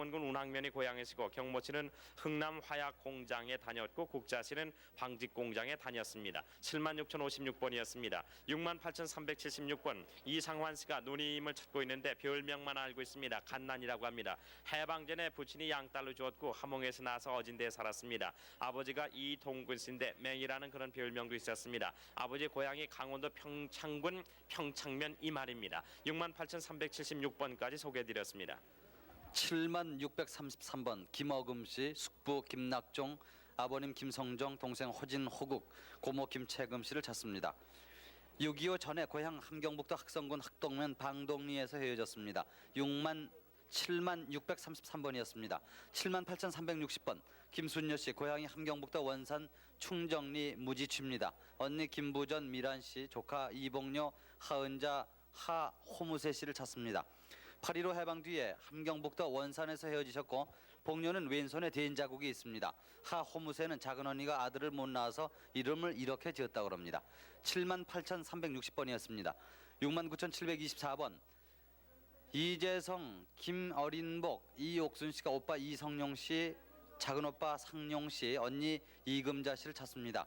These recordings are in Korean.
원군 운항면이 고향이시고 경모 씨는 흥남 화약 공장에 다녔고 국자 씨는 방직 공장에 다녔습니다. 76,056번이었습니다. 68,376번 이상환 씨가 누님을 찾고 있는데 별명만 알고 있습니다. 갓난이라고 합니다. 해방 전에 부친이 양딸로 주었고 함흥에서 나서 어진대에 살았습니다. 아버지가 이동근 씨인데 맹이라는 그런 별명도 있었습니다. 아버지 고향이 강원도 평창군 평창면 이 말입니다. 68,376번까지 소개해드렸습니다. 7633번 김어금 씨, 숙부 김낙종, 아버님 김성정, 동생 호진 호국, 고모 김채금 씨를 찾습니다. 6.25 전에 고향 함경북도 학성군 학동면 방동리에서 헤어졌습니다. 67,633번이었습니다. 78,360번 김순여 씨, 고향이 함경북도 원산 충정리 무지취입니다. 언니 김부전 미란 씨, 조카 이봉료, 하은자, 하호무세 씨를 찾습니다. 8.15 해방 뒤에 함경북도 원산에서 헤어지셨고 복녀는 왼손에 된 자국이 있습니다. 하호무세는 작은 언니가 아들을 못 낳아서 이름을 이렇게 지었다고 합니다. 78,360번이었습니다. 69,724번 이재성, 김어린복, 이옥순 씨가 오빠 이성용 씨, 작은 오빠 상용 씨, 언니 이금자 씨를 찾습니다.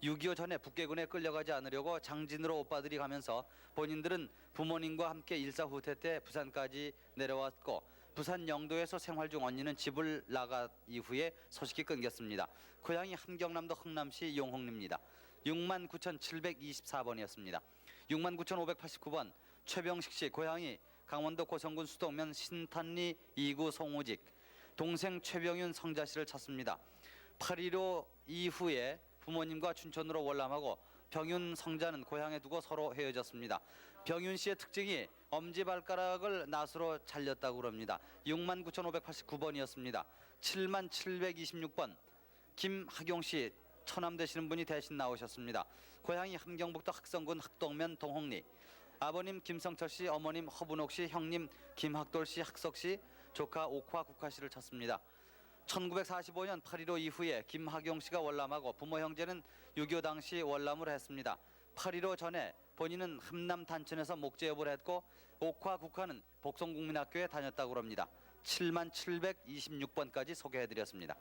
6.25 전에 북계군에 끌려가지 않으려고 장진으로 오빠들이 가면서 본인들은 부모님과 함께 일사후퇴 때 부산까지 내려왔고 부산 영도에서 생활 중 언니는 집을 나가 이후에 소식이 끊겼습니다. 고향이 함경남도 흥남시 용흥리입니다. 69,724번이었습니다. 69,589번 최병식 씨, 고향이 강원도 고성군 수동면 신탄리 2구 송우직, 동생 최병윤 성자 씨를 찾습니다. 8.15 이후에 부모님과 춘천으로 월남하고 병윤 성자는 고향에 두고 서로 헤어졌습니다. 병윤 씨의 특징이 엄지발가락을 낫으로 잘렸다고 합니다. 69,589번이었습니다. 7726번 김학용 씨, 처남 되시는 분이 대신 나오셨습니다. 고향이 함경북도 학성군 학동면 동홍리, 아버님 김성철 씨, 어머님 허분옥 씨, 형님 김학돌 씨, 학석 씨, 조카 옥화 국화 씨를 찾습니다. 1945년 8.15 이후에 김학용 씨가 월남하고 부모 형제는 6.25 당시 월남을 했습니다. 8.15 전에 본인은 함남 단천에서 목재업을 했고 옥화 국화는 복성국민학교에 다녔다고 합니다. 7726번까지 소개해드렸습니다.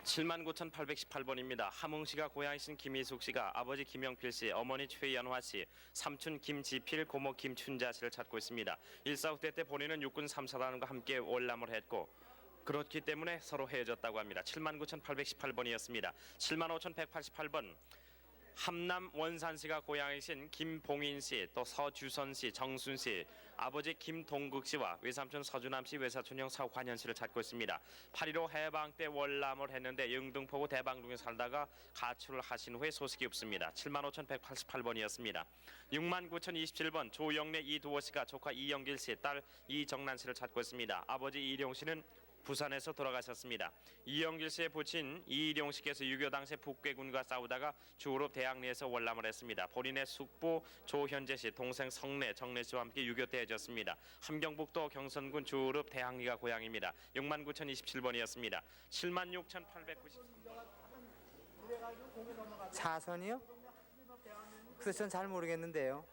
79,818번입니다. 함흥시가 고향이신 김희숙 씨가 아버지 김영필 씨, 어머니 최연화 씨, 삼촌 김지필, 고모 김춘자 씨를 찾고 있습니다. 일사후퇴 때 본인은 육군 3사단과 함께 월남을 했고 그렇기 때문에 서로 헤어졌다고 합니다. 79,818번이었습니다. 75,188번 함남 원산시가 고향이신 김봉인 씨, 또 서주선 씨, 정순 씨, 아버지 김동극 씨와 외삼촌 서주남 씨, 외사촌형 서관현 씨를 찾고 있습니다. 8.15 해방 때 월남을 했는데 영등포구 대방동에 살다가 가출을 하신 후에 소식이 없습니다. 75,188번이었습니다. 69,027번 조영래 이두호 씨가 조카 이영길 씨, 딸 이정란 씨를 찾고 있습니다. 아버지 이룡 씨는 부산에서 돌아가셨습니다. 이영길 씨의 부친 이일용 씨께서 6.25 당시 북괴군과 싸우다가 주로 대학리에서 월남을 했습니다. 본인의 숙부 조현재 씨, 동생 성래, 정래 씨와 함께 6.25 때 헤어졌습니다. 함경북도 경선군 주읍 대학리가 고향입니다. 69,027번이었습니다. 76,893번. 사선이요? 그래서 전 잘 모르겠는데요.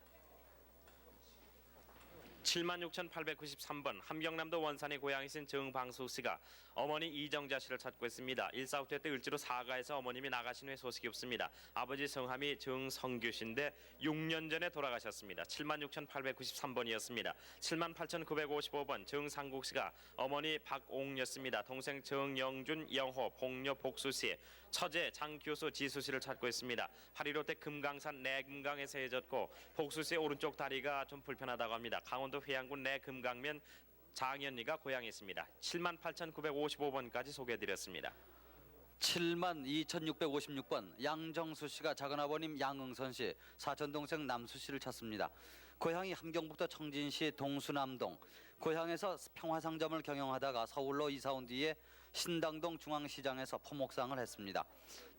76,893번 함경남도 원산의 고향이신 정방수 씨가 어머니 이정자 씨를 찾고 있습니다. 일사후퇴 때 을지로 사가에서 어머님이 나가신 후에 소식이 없습니다. 아버지 성함이 정성규 씨인데 6년 전에 돌아가셨습니다. 76,893번이었습니다. 78,955번 정상국 씨가 어머니 박옥녀씨입니다. 동생 정영준, 영호, 복녀 복수 씨, 처제 장교수 지수 씨를 찾고 있습니다. 8.15 때 금강산 내금강에서 헤어졌고 복수 씨의 오른쪽 다리가 좀 불편하다고 합니다. 강원도 회양군 내금강면 장현리가 고향에 있습니다. 78,955번까지 소개해드렸습니다. 72,656번 양정수 씨가 작은아버님 양응선 씨, 사촌동생 남수 씨를 찾습니다. 고향이 함경북도 청진시 동수남동, 고향에서 평화상점을 경영하다가 서울로 이사온 뒤에 신당동 중앙시장에서 포목상을 했습니다.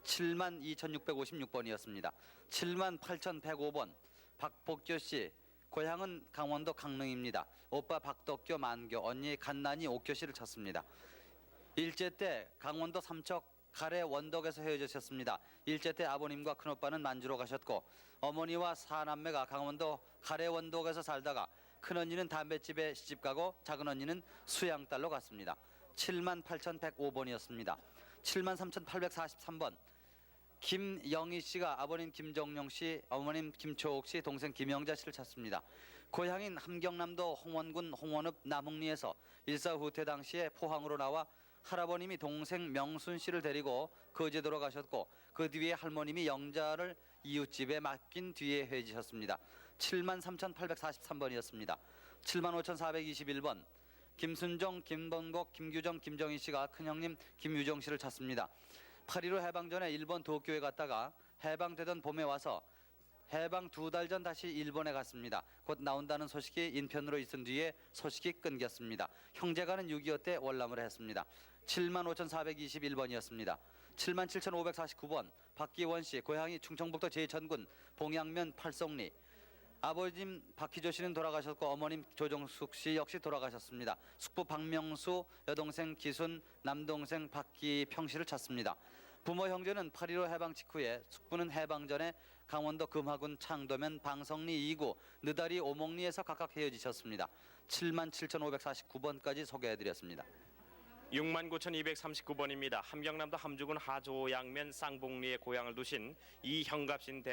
72,656번이었습니다. 78,105번 박복교 씨, 고향은 강원도 강릉입니다. 오빠 박덕교 만교, 언니 갓난이 옥교 씨를 찾습니다. 일제 때 강원도 삼척 가래 원덕에서 헤어지셨습니다. 일제 때 아버님과 큰오빠는 만주로 가셨고 어머니와 사남매가 강원도 가래 원덕에서 살다가 큰 언니는 담뱃집에 시집가고 작은 언니는 수양딸로 갔습니다. 78,105번이었습니다. 73,843번 김영희 씨가 아버님 김정용 씨, 어머님 김초옥 씨, 동생 김영자 씨를 찾습니다. 고향인 함경남도 홍원군 홍원읍 남흥리에서 일사 후퇴 당시에 포항으로 나와 할아버님이 동생 명순 씨를 데리고 거제도로 가셨고 그 뒤에 할머님이 영자를 이웃집에 맡긴 뒤에 헤어지셨습니다. 73,843번이었습니다. 75,421번 김순정, 김범복, 김규정, 김정희 씨가 큰형님 김유정 씨를 찾습니다. 8.15 해방 전에 일본 도쿄에 갔다가 해방되던 봄에 와서 해방 2달 전 다시 일본에 갔습니다. 곧 나온다는 소식이 인편으로 있은 뒤에 소식이 끊겼습니다. 형제가는 6.25 때 월남을 했습니다. 75,421번이었습니다. 77,549번 박기원 씨, 고향이 충청북도 제천군 봉양면 팔송리. 아버님 박희조 씨는 돌아가셨고 어머님 조정숙 씨 역시 돌아가셨습니다. 숙부 박명수, 여동생 기순, 남동생 박기평 씨를 찾습니다. 부모 형제는 8.15 해방 직후에, 숙부는 해방 전에 강원도 금화군 창도면 방성리 2구 느다리 오목리에서 각각 헤어지셨습니다. 77,549번까지 소개해드렸습니다. 69,239번입니다. 함경남도 함주군 하조양면 쌍봉리에 고향을 두신 이형갑 씨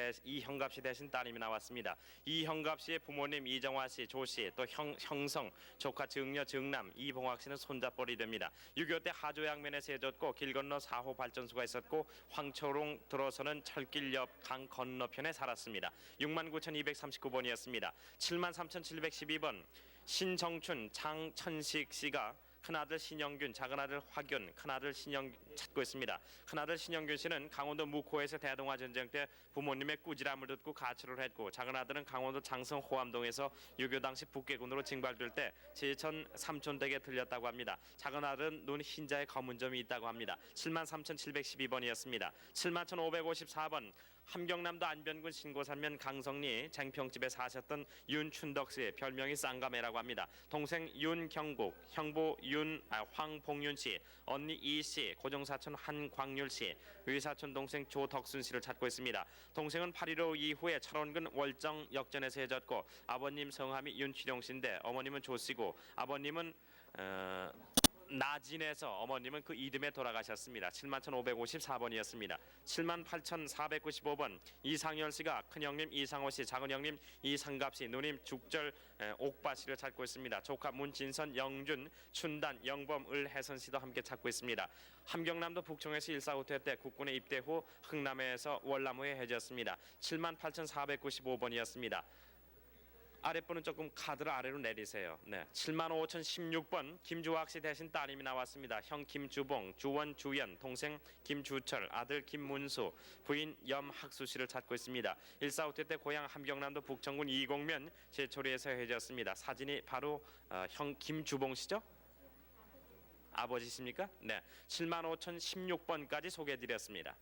대신 따님이 나왔습니다. 이형갑 씨의 부모님 이정화 씨, 조 씨, 또 형성, 조카 정녀, 정남, 이봉학 씨는 손자뻘이 됩니다. 6.25 때 하조양면에 세졌고 길 건너 4호 발전소가 있었고 황초롱 들어서는 철길 옆 강 건너편에 살았습니다. 69,239번이었습니다. 73,712번 신정춘, 장천식 씨가 큰아들 신영균, 작은아들 화균, 큰아들 신영 찾고 있습니다. 큰아들 신영균 씨는 강원도 묵호에서 대동아 전쟁 때 부모님의 꾸지람을 듣고 가출을 했고, 작은아들은 강원도 장성 호암동에서 6.25 당시 북괴군으로 징발될 때 제천 삼촌댁에 들렸다고 합니다. 작은아들은 눈 흰자에 검은 점이 있다고 합니다. 73,712번이었습니다. 71,554번 함경남도 안변군 신고산면 강성리 쟁평집에 사셨던 윤춘덕 씨, 별명이 쌍가매라고 합니다. 동생 윤경국, 형부 황봉윤 씨, 언니 이 씨, 고종사촌 한광률 씨, 의사촌 동생 조덕순 씨를 찾고 있습니다. 동생은 8.15 이후에 철원군 월정 역전에서 헤어졌고 아버님 성함이 윤취룡 씨인데 어머님은 조 씨고 아버님은 나진에서 어머님은 그 이듬해 돌아가셨습니다. 71,554번이었습니다. 78,495번 이상열 씨가 큰형님 이상호 씨, 작은형님 이상갑 씨, 누님 죽절 옥바 씨를 찾고 있습니다. 조카 문진선, 영준, 춘단, 영범, 을혜선 씨도 함께 찾고 있습니다. 함경남도 북청에서 일사후퇴 때 국군에 입대 후 흥남에서 월남후에 해졌습니다. 78,495번이었습니다. 아랫분은 조금 카드를 아래로 내리세요. 네, 75,016번 김주학 씨 대신 따님이 나왔습니다. 형 김주봉, 주원, 주연, 동생 김주철, 아들 김문수, 부인 염학수 씨를 찾고 있습니다. 일사후퇴 때 고향 함경남도 북청군 이곡면 제초리에서 헤어졌습니다. 사진이 바로 형 김주봉 씨죠? 아버지십니까? 네, 75,016번까지 소개해드렸습니다.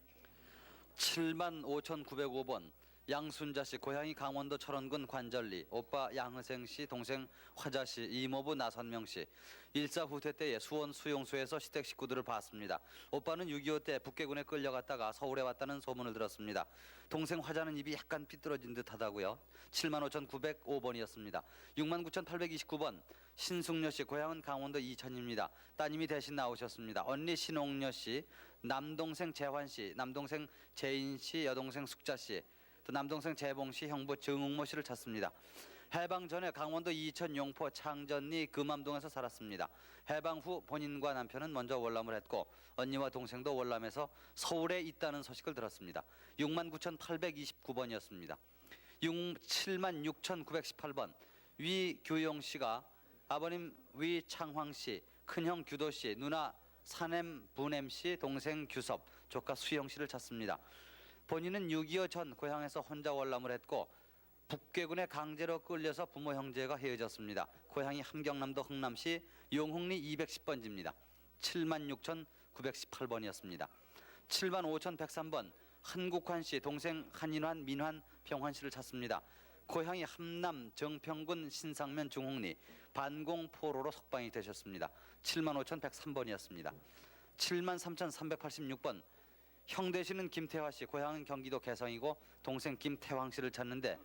75,905번 양순자 씨, 고향이 강원도 철원군 관절리, 오빠 양ህ생 씨, 동생 화자 씨, 이모부 나선명 씨. 일사후퇴 때에 수원 수용소에서 시댁 식구들을 봤습니다. 오빠는 6.25 때 북괴군에 끌려갔다가 서울에 왔다는 소문을 들었습니다. 동생 화자는 입이 약간 삐뚤어진 듯하다고요. 75,905번이었습니다. 69,829번 신숙녀 씨, 고향은 강원도 이천입니다. 따님이 대신 나오셨습니다. 언니 신옥녀 씨, 남동생 재환 씨, 남동생 재인 씨, 여동생 숙자 씨, 또 남동생 재봉 씨, 형부 정웅모 씨를 찾습니다. 해방 전에 강원도 이천 용포 창전리 금암동에서 살았습니다. 해방 후 본인과 남편은 먼저 월남을 했고 언니와 동생도 월남에서 서울에 있다는 소식을 들었습니다. 69,829번이었습니다. 76,918번 위규용 씨가 아버님 위창황 씨, 큰형 규도 씨, 누나 사냄 부냄 씨, 동생 규섭, 조카 수영 씨를 찾습니다. 본인은 6.25 전 고향에서 혼자 월남을 했고 북괴군에 강제로 끌려서 부모 형제가 헤어졌습니다. 고향이 함경남도 흥남시 용흥리 210번지입니다. 76,918번이었습니다. 75,103번 한국환 씨, 동생 한인환, 민환, 병환 씨를 찾습니다. 고향이 함남 정평군 신상면 중흥리 반공포로로 석방이 되셨습니다. 75,103번이었습니다. 73,386번 형 되시는 김태화 씨, 고향은 경기도 개성이고 동생 김태황 씨를 찾는데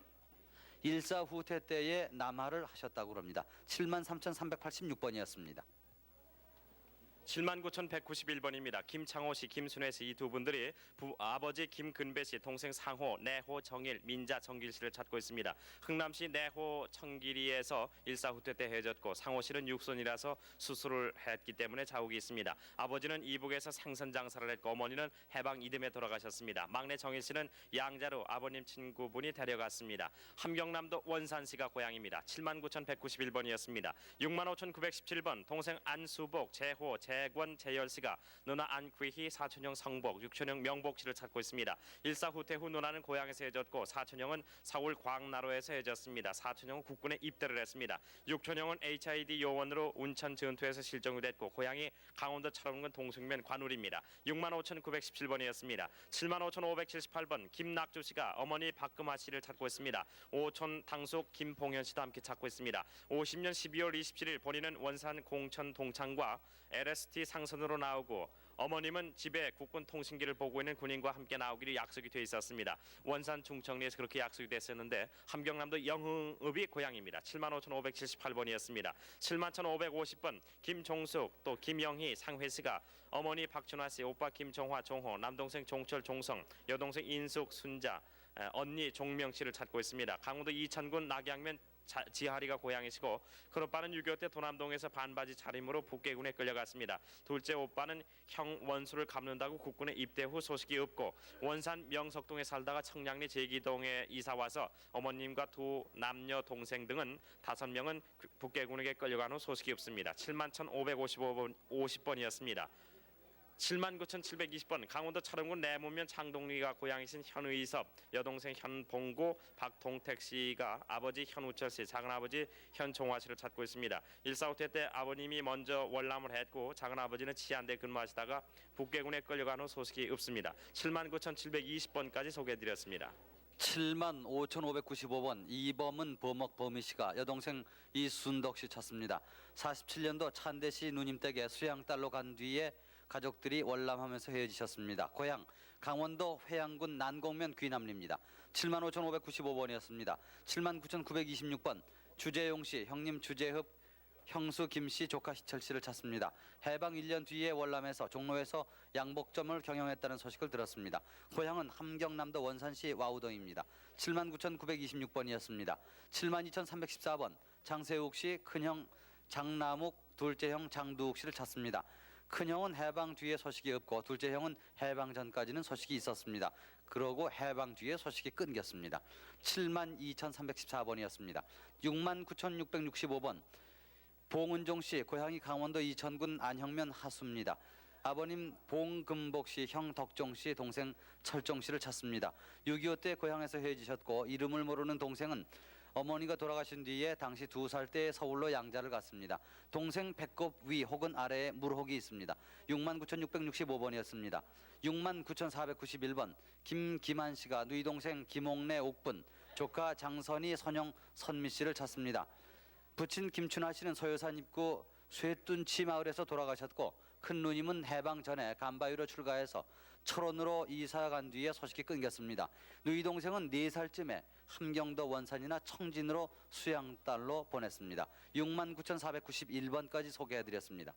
일사 후퇴 때에 남하를 하셨다고 합니다. 73,386번이었습니다. 79,191번입니다. 김창호 씨, 김순회 씨 이 두 분들이 아버지 김근배 씨, 동생 상호, 내호, 정일, 민자, 정길 씨를 찾고 있습니다. 흥남시 내호 청길이에서 일사후퇴 때 헤어졌고 상호 씨는 육손이라서 수술을 했기 때문에 자욱이 있습니다. 아버지는 이북에서 생선 장사를 했고 어머니는 해방 이듬해 돌아가셨습니다. 막내 정일 씨는 양자로 아버님 친구분이 데려갔습니다. 함경남도 원산시가 고향입니다. 79,191번이었습니다. 65,917번 동생 안수복, 재호, 재권, 재열 씨가 누나 안귀희, 사촌형 성복, 육촌형 명복 씨를 찾고 있습니다. 일사후퇴 후 누나는 고향에서 헤어졌고 사촌형은 서울 광나로에서 헤어졌습니다. 사촌형은 국군에 입대를 했습니다. 육촌형은 HID 요원으로 운천 전투에서 실종이 됐고 고향이 강원도 철원군 동승면 관울입니다. 65,917번이었습니다. 75,578번 김낙주 씨가 어머니 박금아 씨를 찾고 있습니다. 오촌 당숙 김봉현 씨도 함께 찾고 있습니다. 50년 12월 27일 본인은 원산 공천 동창과 LST 상선으로 나오고 어머님은 집에 국군 통신기를 보고 있는 군인과 함께 나오기로 약속이 돼 있었습니다. 원산 중청리에서 그렇게 약속이 됐었는데 함경남도 영흥읍이 고향입니다. 75,578번이었습니다. 71,550번 김종숙 또 김영희 상회 씨가 어머니 박춘화 씨, 오빠 김종화 종호, 남동생 종철 종성, 여동생 인숙 순자, 언니 종명 씨를 찾고 있습니다. 강원도 이천군 낙양면 지하리가 고향이시고 큰오빠는 6.25 때 도남동에서 반바지 차림으로 북계군에 끌려갔습니다. 둘째 오빠는 형 원수를 갚는다고 국군에 입대 후 소식이 없고 원산 명석동에 살다가 청량리 제기동에 이사와서 어머님과 두 남녀 동생 등은 5명은 북계군에게 끌려간 후 소식이 없습니다. 71,550번이었습니다. 79,720번 강원도 철원군 내문면 창동리가 고향이신 현의섭, 여동생 현봉구, 박동택 씨가 아버지 현우철 씨, 작은아버지 현종화 씨를 찾고 있습니다. 일사후퇴 때 아버님이 먼저 월남을 했고 작은아버지는 치안대 근무하시다가 북계군에 끌려간 후 소식이 없습니다. 79,720번까지 소개해드렸습니다. 75,595번 이범은 범옥 범희 씨가 여동생 이순덕 씨 찾습니다. 47년도 찬대시 누님 댁에 수양딸로 간 뒤에 가족들이 월남하면서 헤어지셨습니다. 고향 강원도 회양군 난곡면 귀남리입니다. 75,595번이었습니다. 79,926번 주재용 씨, 형님 주재흡, 형수 김 씨, 조카 시철 씨를 찾습니다. 해방 1년 뒤에 월남에서 종로에서 양복점을 경영했다는 소식을 들었습니다. 고향은 함경남도 원산시 와우동입니다. 79,926번이었습니다. 72,314번 장세욱 씨, 큰형 장남욱, 둘째형 장두욱 씨를 찾습니다. 큰형은 해방 뒤에 소식이 없고 둘째 형은 해방 전까지는 소식이 있었습니다. 그러고 해방 뒤에 소식이 끊겼습니다. 72,314번이었습니다. 69,665번 봉은종 씨, 고향이 강원도 이천군 안형면 하수입니다. 아버님 봉금복 씨, 형 덕종 씨, 동생 철종 씨를 찾습니다. 6.25 때 고향에서 헤어지셨고 이름을 모르는 동생은 어머니가 돌아가신 뒤에 당시 2살 때 서울로 양자를 갔습니다. 동생 배꼽 위 혹은 아래에 물혹이 있습니다. 69,665번이었습니다. 69,491번 김기만 씨가 누이 동생 김옥래 옥분, 조카 장선희 선영 선미 씨를 찾습니다. 부친 김춘하 씨는 소요산 입구 쇠둔치 마을에서 돌아가셨고 큰 누님은 해방 전에 간바위로 출가해서 철원으로 이사 간 뒤에 소식이 끊겼습니다. 누이 동생은 4살쯤에 함경도 원산이나 청진으로 수양딸로 보냈습니다. 69,491번까지 소개해드렸습니다.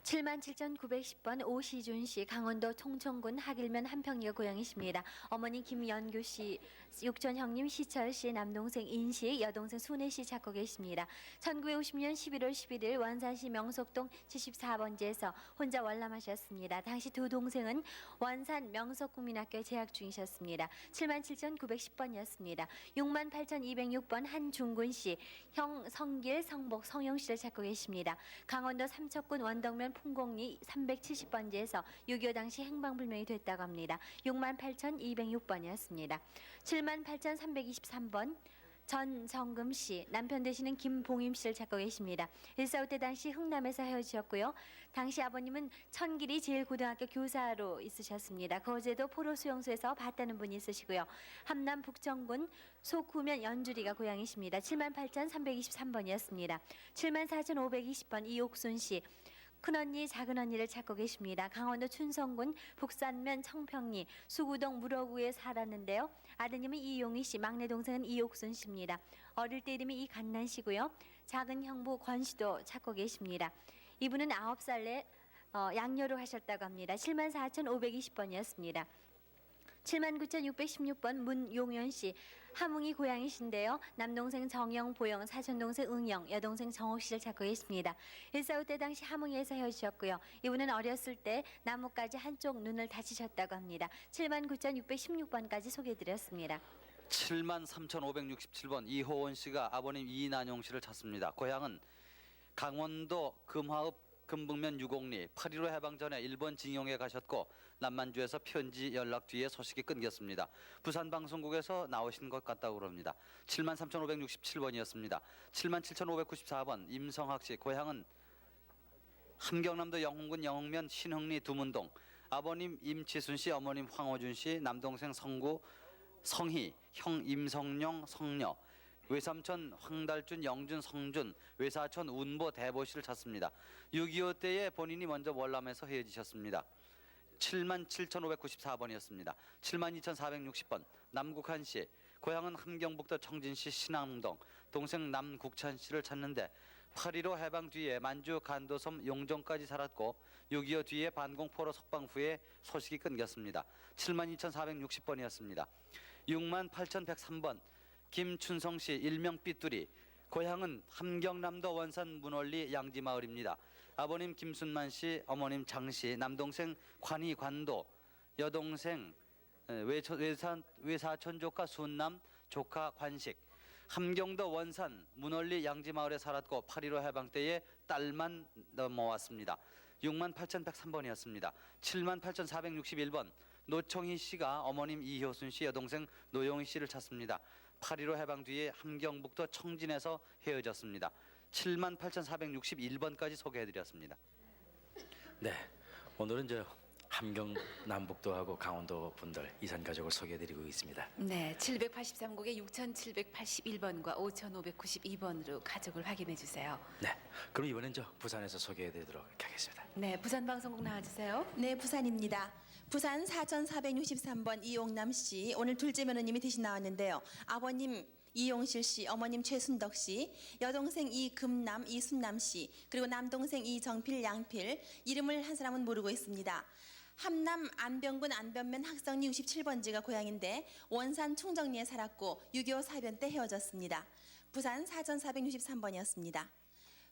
77,910번 오시준 씨, 강원도 총천군 하길면 한평리가 고향이십니다. 어머니 김연규 씨, 육촌 형님 시철 씨, 남동생 인식, 여동생 순혜 씨 찾고 계십니다. 1950년 11월 11일 원산시 명석동 74번지에서 혼자 월남하셨습니다. 당시 두 동생은 원산 명석국민학교에 재학 중이셨습니다. 77,910번이었습니다. 68,206번 한중군 씨, 형 성길, 성복, 성영 씨를 찾고 계십니다. 강원도 삼척군 원덕면 풍곡리 370번지에서 6.25 당시 행방불명이 됐다고 합니다. 68,206번이었습니다. 78,323번 전정금 씨, 남편 되시는 김봉임 씨를 찾고 계십니다. 일사후퇴 당시 흥남에서 헤어지셨고요. 당시 아버님은 천길이 제일고등학교 교사로 있으셨습니다. 거제도 포로수용소에서 봤다는 분이 있으시고요. 함남 북정군 소구면 연주리가 고향이십니다. 78,323번이었습니다. 74,520번 이옥순 씨, 큰언니, 작은언니를 찾고 계십니다. 강원도 춘성군 북산면 청평리 수구동 무러구에 살았는데요. 아드님은 이용희 씨, 막내 동생은 이옥순 씨입니다. 어릴 때 이름이 이간난 씨고요. 작은 형부 권 씨도 찾고 계십니다. 이분은 9살에 양녀로 하셨다고 합니다. 74,520번이었습니다. 79,616번 문용현 씨, 함흥이 고향이신데요. 남동생 정영, 보영, 사촌동생 응영, 여동생 정옥 씨를 찾고 계십니다. 145 때 당시 함흥에서 헤어지셨고요. 이분은 어렸을 때 나뭇가지 한쪽 눈을 다치셨다고 합니다. 79,616번까지 소개해드렸습니다. 73,567번 이호원 씨가 아버님 이난용 씨를 찾습니다. 고향은 강원도 금화읍 금북면 유곡리 8.15 해방 전에 일본 징용에 가셨고 남만주에서 편지 연락 뒤에 소식이 끊겼습니다. 부산방송국에서 나오신 것 같다고 그럽니다. 73,567번이었습니다. 77,594번 임성학 씨 고향은 함경남도 영흥군 영흥면 신흥리 두문동 아버님 임치순 씨 어머님 황호준 씨 남동생 성희 형 임성룡 성녀 외삼촌 황달준, 영준, 성준, 외사촌 운보, 대보 씨를 찾습니다. 6.25 때에 본인이 먼저 월남에서 헤어지셨습니다. 77,594번이었습니다. 72,460번 남국한 씨, 고향은 함경북도 청진시 신암동, 동생 남국찬 씨를 찾는데 8.15 해방 뒤에 만주 간도섬 용정까지 살았고 6.25 뒤에 반공포로 석방 후에 소식이 끊겼습니다. 72,460번이었습니다. 68,103번 김춘성 씨 일명 삐뚤이 고향은 함경남도 원산 문월리 양지마을입니다. 아버님 김순만 씨, 어머님 장 씨, 남동생 관이 관도, 여동생 외사촌 조카 순남, 조카 관식. 함경도 원산 문월리 양지마을에 살았고 8.15 해방 때에 딸만 넘어왔습니다. 68,103번이었습니다. 78,461번 노청희 씨가 어머님 이효순 씨, 여동생 노영희 씨를 찾습니다. 8.15 해방 뒤에 함경북도 청진에서 헤어졌습니다. 78,461번까지 소개해드렸습니다. 네, 오늘은 함경 남북도하고 강원도 분들 이산 가족을 소개해드리고 있습니다. 네, 783곡에 6,781번과 5,592번으로 가족을 확인해 주세요. 네, 그럼 이번엔 부산에서 소개해드리도록 하겠습니다. 네, 부산방송국 나와주세요. 네, 부산입니다. 부산 4,463번 이용남 씨, 오늘 둘째 며느님이 대신 나왔는데요. 아버님 이용실 씨, 어머님 최순덕 씨, 여동생 이금남, 이순남 씨, 그리고 남동생 이정필, 양필, 이름을 한 사람은 모르고 있습니다. 함남 안병군 안변면 학성리 67번지가 고향인데 원산 충정리에 살았고 6.25 사변 때 헤어졌습니다. 부산 4,463번이었습니다.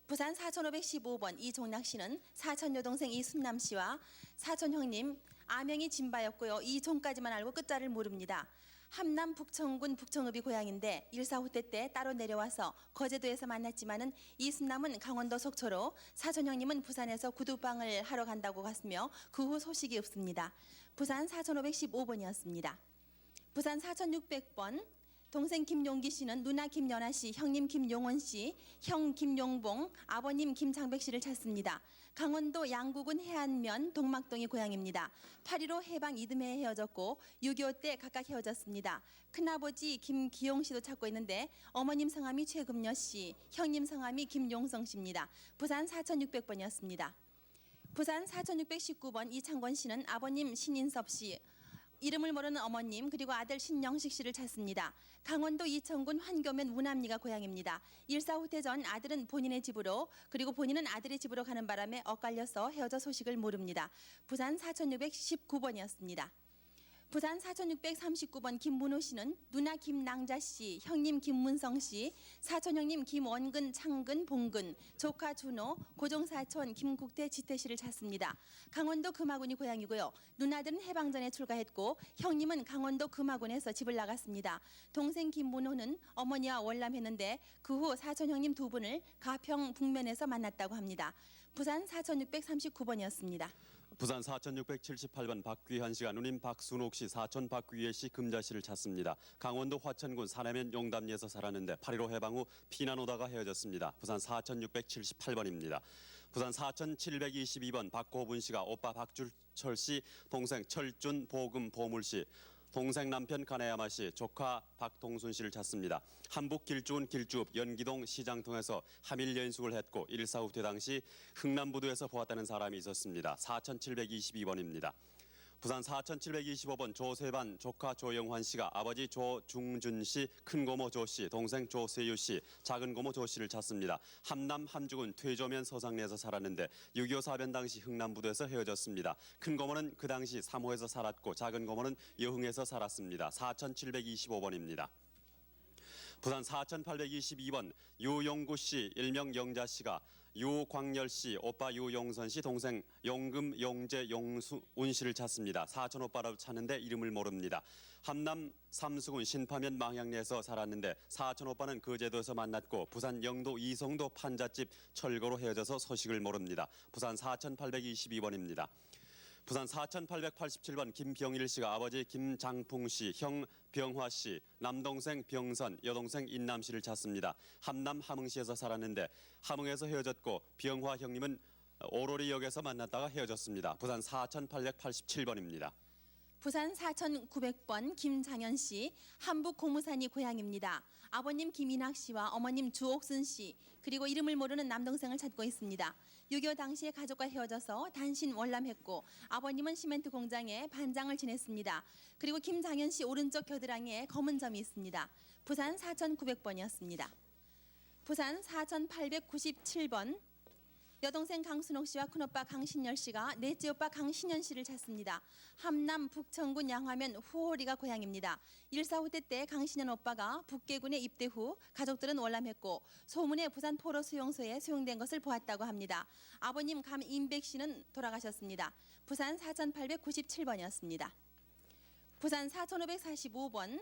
부산 4,515번 이종락 씨는 사촌 여동생 이순남 씨와 사촌 형님 아명이 진바였고요. 이종까지만 알고 끝자를 모릅니다. 함남 북청군 북청읍이 고향인데 1.4 후퇴 때 따로 내려와서 거제도에서 만났지만은 이순남은 강원도 속초로 사촌 형님은 부산에서 구두방을 하러 간다고 갔으며 그 후 소식이 없습니다. 부산 4,515번이었습니다. 부산 4,600번 동생 김용기 씨는 누나 김연아 씨, 형님 김용원 씨, 형 김용봉, 아버님 김장백 씨를 찾습니다. 강원도 양구군 해안면 동막동이 고향입니다. 8.15 해방 이듬해에 헤어졌고 6.25 때 각각 헤어졌습니다. 큰아버지 김기용 씨도 찾고 있는데 어머님 성함이 최금여 씨, 형님 성함이 김용성 씨입니다. 부산 4,600번이었습니다. 부산 4,619번 이창권 씨는 아버님 신인섭 씨, 이름을 모르는 어머님 그리고 아들 신영식 씨를 찾습니다. 강원도 이천군 환교면 우남리가 고향입니다. 1.4 후퇴 전 아들은 본인의 집으로 그리고 본인은 아들의 집으로 가는 바람에 엇갈려서 헤어져 소식을 모릅니다. 부산 4,619번이었습니다. 부산 4,639번 김문호 씨는 누나 김낭자 씨, 형님 김문성 씨, 사촌 형님 김원근, 창근, 봉근, 조카 준호, 고종사촌 김국태, 지태 씨를 찾습니다. 강원도 금화군이 고향이고요. 누나들은 해방 전에 출가했고 형님은 강원도 금화군에서 집을 나갔습니다. 동생 김문호는 어머니와 월남했는데 그 후 사촌 형님 두 분을 가평 북면에서 만났다고 합니다. 부산 4,639번이었습니다. 부산 4,678번 박귀한 씨가 누님 박순옥 씨, 사촌 박귀혜 씨, 금자 씨를 찾습니다. 강원도 화천군 산해면 용담리에서 살았는데 8.15 해방 후 피난 오다가 헤어졌습니다. 부산 4,678번입니다. 부산 4,722번 박고분 씨가 오빠 박줄철 씨, 동생 철준, 보금, 보물 씨, 동생 남편 가네야마 씨, 조카 박동순 씨를 찾습니다. 한북 길주군 길주읍 연기동 시장 통해서 하밀 연숙을 했고 1.4 후퇴 당시 흥남부두에서 보았다는 사람이 있었습니다. 4722번입니다. 부산 4725번 조세반 조카 조영환 씨가 아버지 조중준 씨, 큰고모 조 씨, 동생 조세유 씨, 작은고모 조 씨를 찾습니다. 함남 함주군 퇴조면 서상리에서 살았는데 6.25 사변 당시 흥남부두에서 헤어졌습니다. 큰고모는 그 당시 3호에서 살았고 작은고모는 여흥에서 살았습니다. 4725번입니다. 부산 4822번 유용구 씨, 일명 영자 씨가 유광열 씨, 오빠 유용선 씨, 동생 용금, 용재, 용수운 씨를 찾습니다. 사촌 오빠라고 찾는데 이름을 모릅니다. 함남 삼수군 신파면 망향리에서 살았는데 사촌 오빠는 거제도에서 만났고 부산 영도 이성도 판잣집 철거로 헤어져서 소식을 모릅니다. 부산 4822번입니다. 부산 4887번 김병일 씨가 아버지 김장풍 씨, 형 병화 씨, 남동생 병선, 여동생 인남 씨를 찾습니다. 함남 함흥시에서 살았는데 함흥에서 헤어졌고 병화 형님은 오로리역에서 만났다가 헤어졌습니다. 부산 4887번입니다. 부산 4900번 김장현 씨, 한북 고무산이 고향입니다. 아버님 김인학 씨와 어머님 주옥순 씨, 그리고 이름을 모르는 남동생을 찾고 있습니다. 6.25 당시에 가족과 헤어져서 단신 월남했고 아버님은 시멘트 공장에 반장을 지냈습니다. 그리고 김장현 씨 오른쪽 겨드랑이에 검은 점이 있습니다. 부산 4900번이었습니다. 부산 4897번 여동생 강순옥 씨와 큰오빠 강신열 씨가 넷째 오빠 강신현 씨를 찾습니다. 함남 북천군 양화면 후호리가 고향입니다. 1.4 후퇴 때 강신현 오빠가 북계군에 입대 후 가족들은 월남했고 소문에 부산 포로 수용소에 수용된 것을 보았다고 합니다. 아버님 감인백 씨는 돌아가셨습니다. 부산 4897번이었습니다. 부산 4545번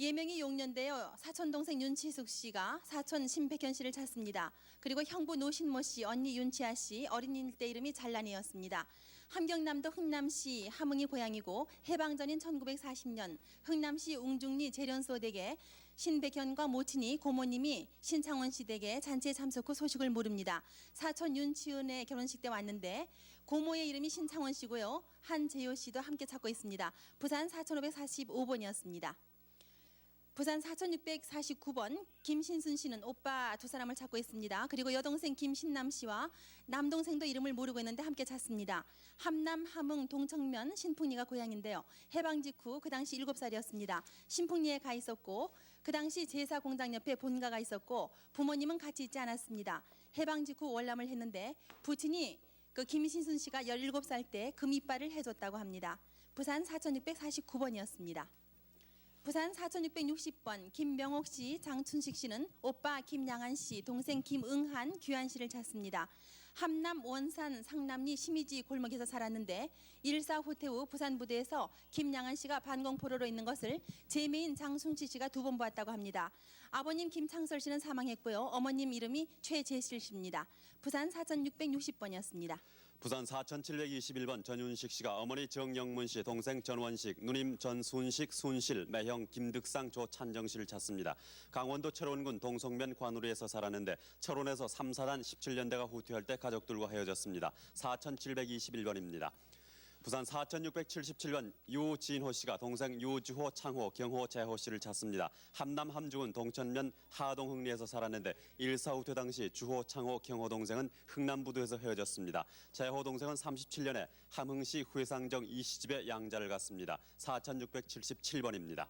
예명이 용년되어 사촌 동생 윤치숙 씨가 사촌 신백현 씨를 찾습니다. 그리고 형부 노신모 씨, 언니 윤치아 씨, 어린이일 때 이름이 잘란이었습니다. 함경남도 흥남시 함흥이 고향이고 해방 전인 1940년 흥남시 웅중리 재련소 댁에 신백현과 모친이 고모님이 신창원 씨 댁에 잔치에 참석 후 소식을 모릅니다. 사촌 윤치은의 결혼식 때 왔는데 고모의 이름이 신창원 씨고요. 한재효 씨도 함께 찾고 있습니다. 부산 4545번이었습니다. 부산 4649번 김신순 씨는 오빠 두 사람을 찾고 있습니다. 그리고 여동생 김신남 씨와 남동생도 이름을 모르고 있는데 함께 찾습니다. 함남 함흥 동청면 신풍리가 고향인데요. 해방 직후 그 당시 7살이었습니다. 신풍리에 가 있었고 그 당시 제사 공장 옆에 본가가 있었고 부모님은 같이 있지 않았습니다. 해방 직후 월남을 했는데 부친이 그 김신순 씨가 17살 때 금이빨을 해줬다고 합니다. 부산 4649번이었습니다. 부산 4660번 김명옥 씨, 장춘식 씨는 오빠 김양한 씨, 동생 김응한, 규한 씨를 찾습니다. 함남 원산 상남리 심이지 골목에서 살았는데 1.4 후퇴 후 부산 부대에서 김양한 씨가 반공포로로 있는 것을 제매인 장순치 씨가 2번 보았다고 합니다. 아버님 김창설 씨는 사망했고요. 어머님 이름이 최재실 씨입니다. 부산 4660번이었습니다. 부산 4721번 전윤식 씨가 어머니 정영문 씨, 동생 전원식, 누님 전순식, 순실, 매형 김득상, 조찬정 씨를 찾습니다. 강원도 철원군 동성면 관우리에서 살았는데 철원에서 3사단 17년대가 후퇴할 때 가족들과 헤어졌습니다. 4721번입니다. 부산 4677번 유진호 씨가 동생 유주호, 창호, 경호, 재호 씨를 찾습니다. 함남 함주군 동천면 하동흥리에서 살았는데 1.4 후퇴 당시 주호, 창호, 경호 동생은 흥남부두에서 헤어졌습니다. 재호 동생은 37년에 함흥시 회상정 이시집에 양자를 갔습니다. 4677번입니다.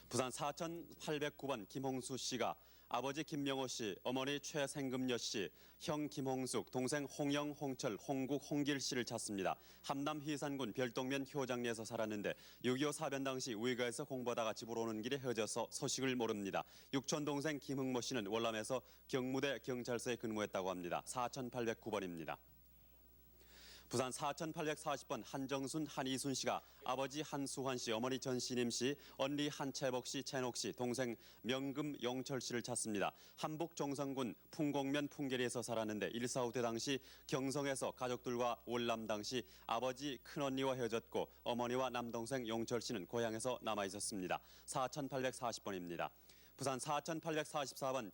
부산 4809번 김홍수 씨가 아버지 김명호 씨, 어머니 최생금여 씨, 형 김홍숙, 동생 홍영, 홍철, 홍국, 홍길 씨를 찾습니다. 함남 희산군 별동면 효장리에서 살았는데 6.25 사변 당시 우이가에서 공부하다가 집으로 오는 길에 헤어져서 소식을 모릅니다. 육촌 동생 김흥모 씨는 월남에서 경무대 경찰서에 근무했다고 합니다. 4809번입니다. 부산 4840번 한정순, 한이순 씨가 아버지 한수환 씨, 어머니 전신임 씨, 언니 한채복 씨, 채녹 씨, 동생 명금 용철 씨를 찾습니다. 함북 정성군 풍곡면 풍계리에서 살았는데 1.4 후퇴 당시 경성에서 가족들과 월남 당시 아버지 큰언니와 헤어졌고 어머니와 남동생 용철 씨는 고향에서 남아 있었습니다. 4840번입니다. 부산 4844번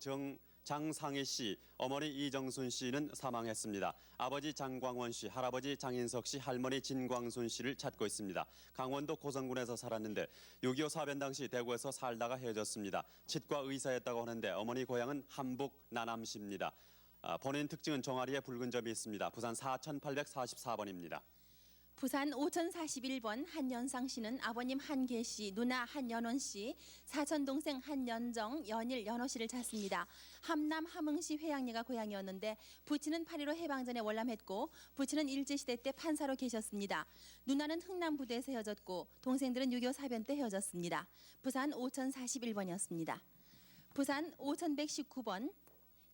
장상희 씨, 어머니 이정순 씨는 사망했습니다. 아버지 장광원 씨, 할아버지 장인석 씨, 할머니 진광순 씨를 찾고 있습니다. 강원도 고성군에서 살았는데 6.25 사변 당시 대구에서 살다가 헤어졌습니다. 치과 의사였다고 하는데 어머니 고향은 함북 나남시입니다. 본인 특징은 종아리에 붉은 점이 있습니다. 부산 4844번입니다. 부산 5041번 한연상 씨는 아버님 한계 씨, 누나 한연원 씨, 사촌 동생 한연정, 연일, 연호 씨를 찾습니다. 함남 함흥시 회양리가 고향이었는데 부친은 8.15 해방전에 월남했고 부친은 일제시대 때 판사로 계셨습니다. 누나는 흥남 부대에서 헤어졌고 동생들은 6.25 사변 때 헤어졌습니다. 부산 5041번이었습니다. 부산 5119번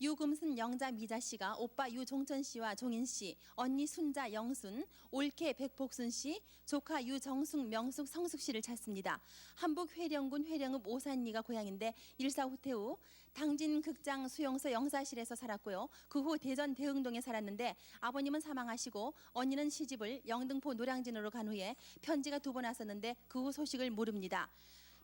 유금순 영자 미자 씨가 오빠 유종천 씨와 종인 씨, 언니 순자 영순, 올케 백복순 씨, 조카 유정숙 명숙 성숙 씨를 찾습니다. 함북 회령군 회령읍 오산리가 고향인데 일사 후퇴 후 당진 극장 수용소 영사실에서 살았고요. 그 후 대전 대흥동에 살았는데 아버님은 사망하시고 언니는 시집을 영등포 노량진으로 간 후에 편지가 2번 왔었는데 그 후 소식을 모릅니다.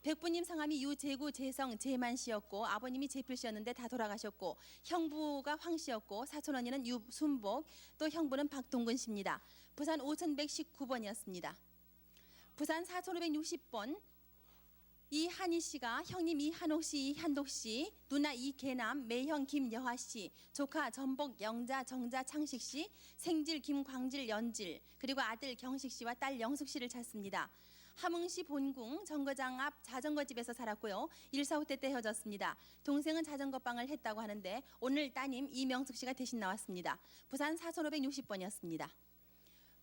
백부님 성함이 유재구, 재성, 재만 씨였고 아버님이 재필 씨였는데 다 돌아가셨고 형부가 황 씨였고 사촌 언니는 유순복, 또 형부는 박동근 씨입니다. 부산 5119번이었습니다. 부산 4560번 이한희 씨가 형님 이한옥 씨, 이한독 씨, 누나 이계남, 매형 김여화 씨, 조카 전복 영자, 정자 창식 씨, 생질 김광질, 연질, 그리고 아들 경식 씨와 딸 영숙 씨를 찾습니다. 함흥시 본궁 정거장 앞 자전거집에서 살았고요. 일사 후퇴 때 헤어졌습니다. 동생은 자전거방을 했다고 하는데 오늘 따님 이명숙 씨가 대신 나왔습니다. 부산 4560번이었습니다.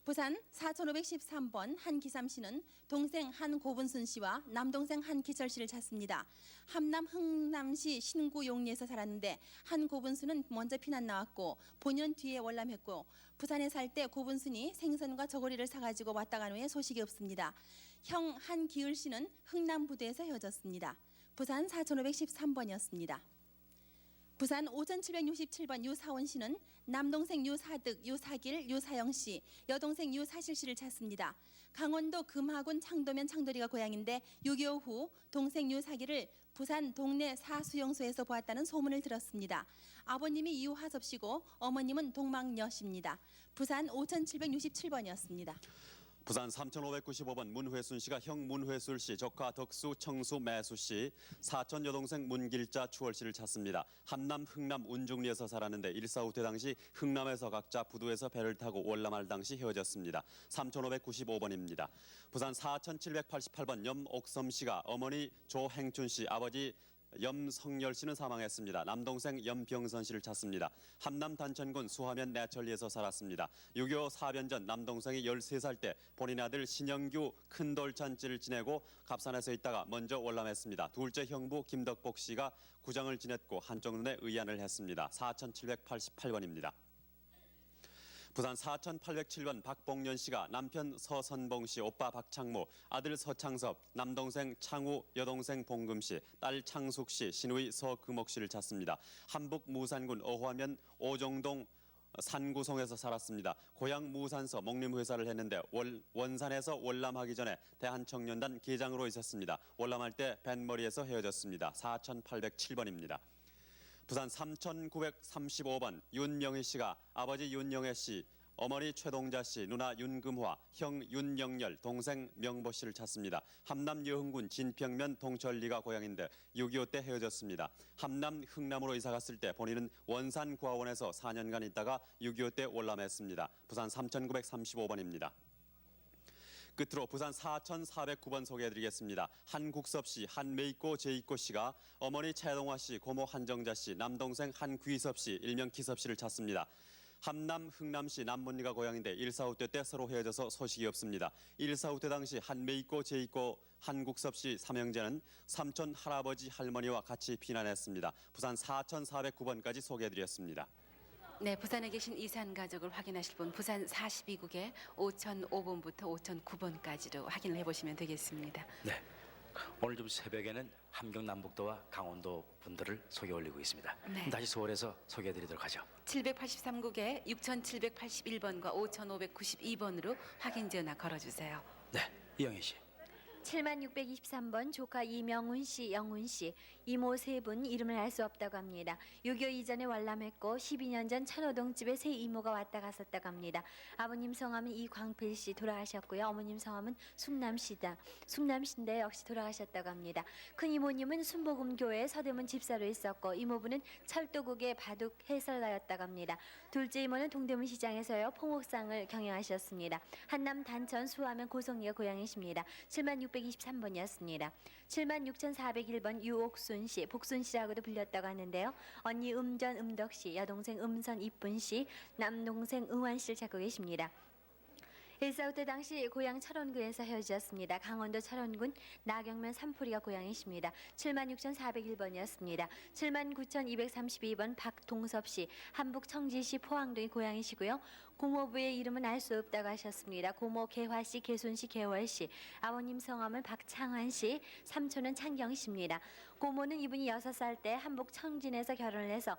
부산 4513번 한기삼 씨는 동생 한고분순 씨와 남동생 한기철 씨를 찾습니다. 함남 흥남시 신구 용리에서 살았는데 한고분순은 먼저 피난 나왔고 본인은 뒤에 월남했고 부산에 살 때 고분순이 생선과 저고리를 사가지고 왔다 간 후에 소식이 없습니다. 형 한기을 씨는 흥남 부대에서 헤어졌습니다. 부산 4513번이었습니다. 부산 5767번 유사원 씨는 남동생 유사득, 유사길, 유사영 씨, 여동생 유사실 씨를 찾습니다. 강원도 금하군 창도면 창도리가 고향인데 6.25 후 동생 유사길을 부산 동네 사수용소에서 보았다는 소문을 들었습니다. 아버님이 이유하섭 씨고 어머님은 동막여 씨입니다. 부산 5767번이었습니다. 부산 3595번 문회순 씨가 형 문회술 씨, 조카 덕수, 청수, 매수 씨, 사촌 여동생 문길자, 추월 씨를 찾습니다. 함남 흥남 운중리에서 살았는데 일사 후퇴 당시 흥남에서 각자 부두에서 배를 타고 월남할 당시 헤어졌습니다. 3595번입니다. 부산 4788번 염옥섬 씨가 어머니 조행춘 씨, 아버지 염성열 씨는 사망했습니다. 남동생 염병선 씨를 찾습니다. 함남 단천군 수하면 내천리에서 살았습니다. 6.25 사변 전 남동생이 13살 때 본인 아들 신영규 큰돌잔치를 지내고 갑산에서 있다가 먼저 월남했습니다. 둘째 형부 김덕복 씨가 구장을 지냈고 한쪽 눈에 의안을 했습니다. 4788번입니다. 부산 4807번 박봉년 씨가 남편 서선봉 씨, 오빠 박창모, 아들 서창섭, 남동생 창우, 여동생 봉금 씨, 딸 창숙 씨, 시누이 서금옥 씨를 찾습니다. 함북 무산군 어화면 오정동 산구송에서 살았습니다. 고향 무산서 목림회사를 했는데 원산에서 월남하기 전에 대한청년단 계장으로 있었습니다. 월남할 때 뱃머리에서 헤어졌습니다. 4807번입니다. 부산 3935번 윤명희 씨가 아버지 윤영애 씨, 어머니 최동자 씨, 누나 윤금화, 형 윤영열, 동생 명보 씨를 찾습니다. 함남 여흥군 진평면 동천리가 고향인데 6.25 때 헤어졌습니다. 함남 흥남으로 이사 갔을 때 본인은 원산 구하원에서 4년간 있다가 6.25 때 월남했습니다. 부산 3935번입니다. 끝으로 부산 4409번 소개해드리겠습니다. 한국섭 씨, 한메이꼬 제이꼬 씨가 어머니 최동화 씨, 고모 한정자 씨, 남동생 한귀섭 씨, 일명 기섭 씨를 찾습니다. 함남 흥남시 남문리가 고향인데 일사 후퇴 때 서로 헤어져서 소식이 없습니다. 일사 후퇴 당시 한메이꼬 제이꼬 한국섭 씨 삼형제는 삼촌 할아버지 할머니와 같이 피난했습니다. 부산 4409번까지 소개해드렸습니다. 네, 부산에 계신 이산 가족을 확인하실 분 부산 42국에 5005번부터 5009번까지로 확인을 해보시면 되겠습니다. 네. 오늘 좀 새벽에는 함경 남북도와 강원도 분들을 소개 올리고 있습니다. 네. 다시 서울에서 소개해드리도록 하죠. 783국에 6781번과 5592번으로 확인 전화 걸어주세요. 네, 이영희 씨. 7623번 조카 이명훈 씨, 영훈 씨, 이모 세 분 이름을 알 수 없다고 합니다. 6.25 이전에 월남했고 12년 전 천호동 집에 새 이모가 왔다 갔었다고 합니다. 아버님 성함은 이광필 씨 돌아가셨고요. 어머님 성함은 순남씨인데 역시 돌아가셨다고 합니다. 큰 이모님은 순복음교회 서대문 집사로 있었고 이모부는 철도국의 바둑 해설가였다고 합니다. 둘째 이모는 동대문 시장에서요 포목상을 경영하셨습니다. 한남 단천 수화면 고성리가 고향이십니다. 7623번이었습니다. 76,401번 유옥순 씨, 복순 씨라고도 불렸다고 하는데요. 언니 음전 음덕 씨, 여동생 음선 이쁜 씨, 남동생 응환 씨를 찾고 계십니다. 1.45 때 당시 고향 철원구에서 헤어졌습니다. 강원도 철원군 나경면 삼포리가 고향이십니다. 76,401번이었습니다. 79,232번 박동섭 씨, 한북 청지시 포항동이 고향이시고요. 고모부의 이름은 알 수 없다고 하셨습니다. 고모 개화 씨, 개순 씨, 개월 씨, 아버님 성함은 박창환 씨, 삼촌은 창경 씨입니다. 고모는 이분이 6살 때 한북 청진에서 결혼을 해서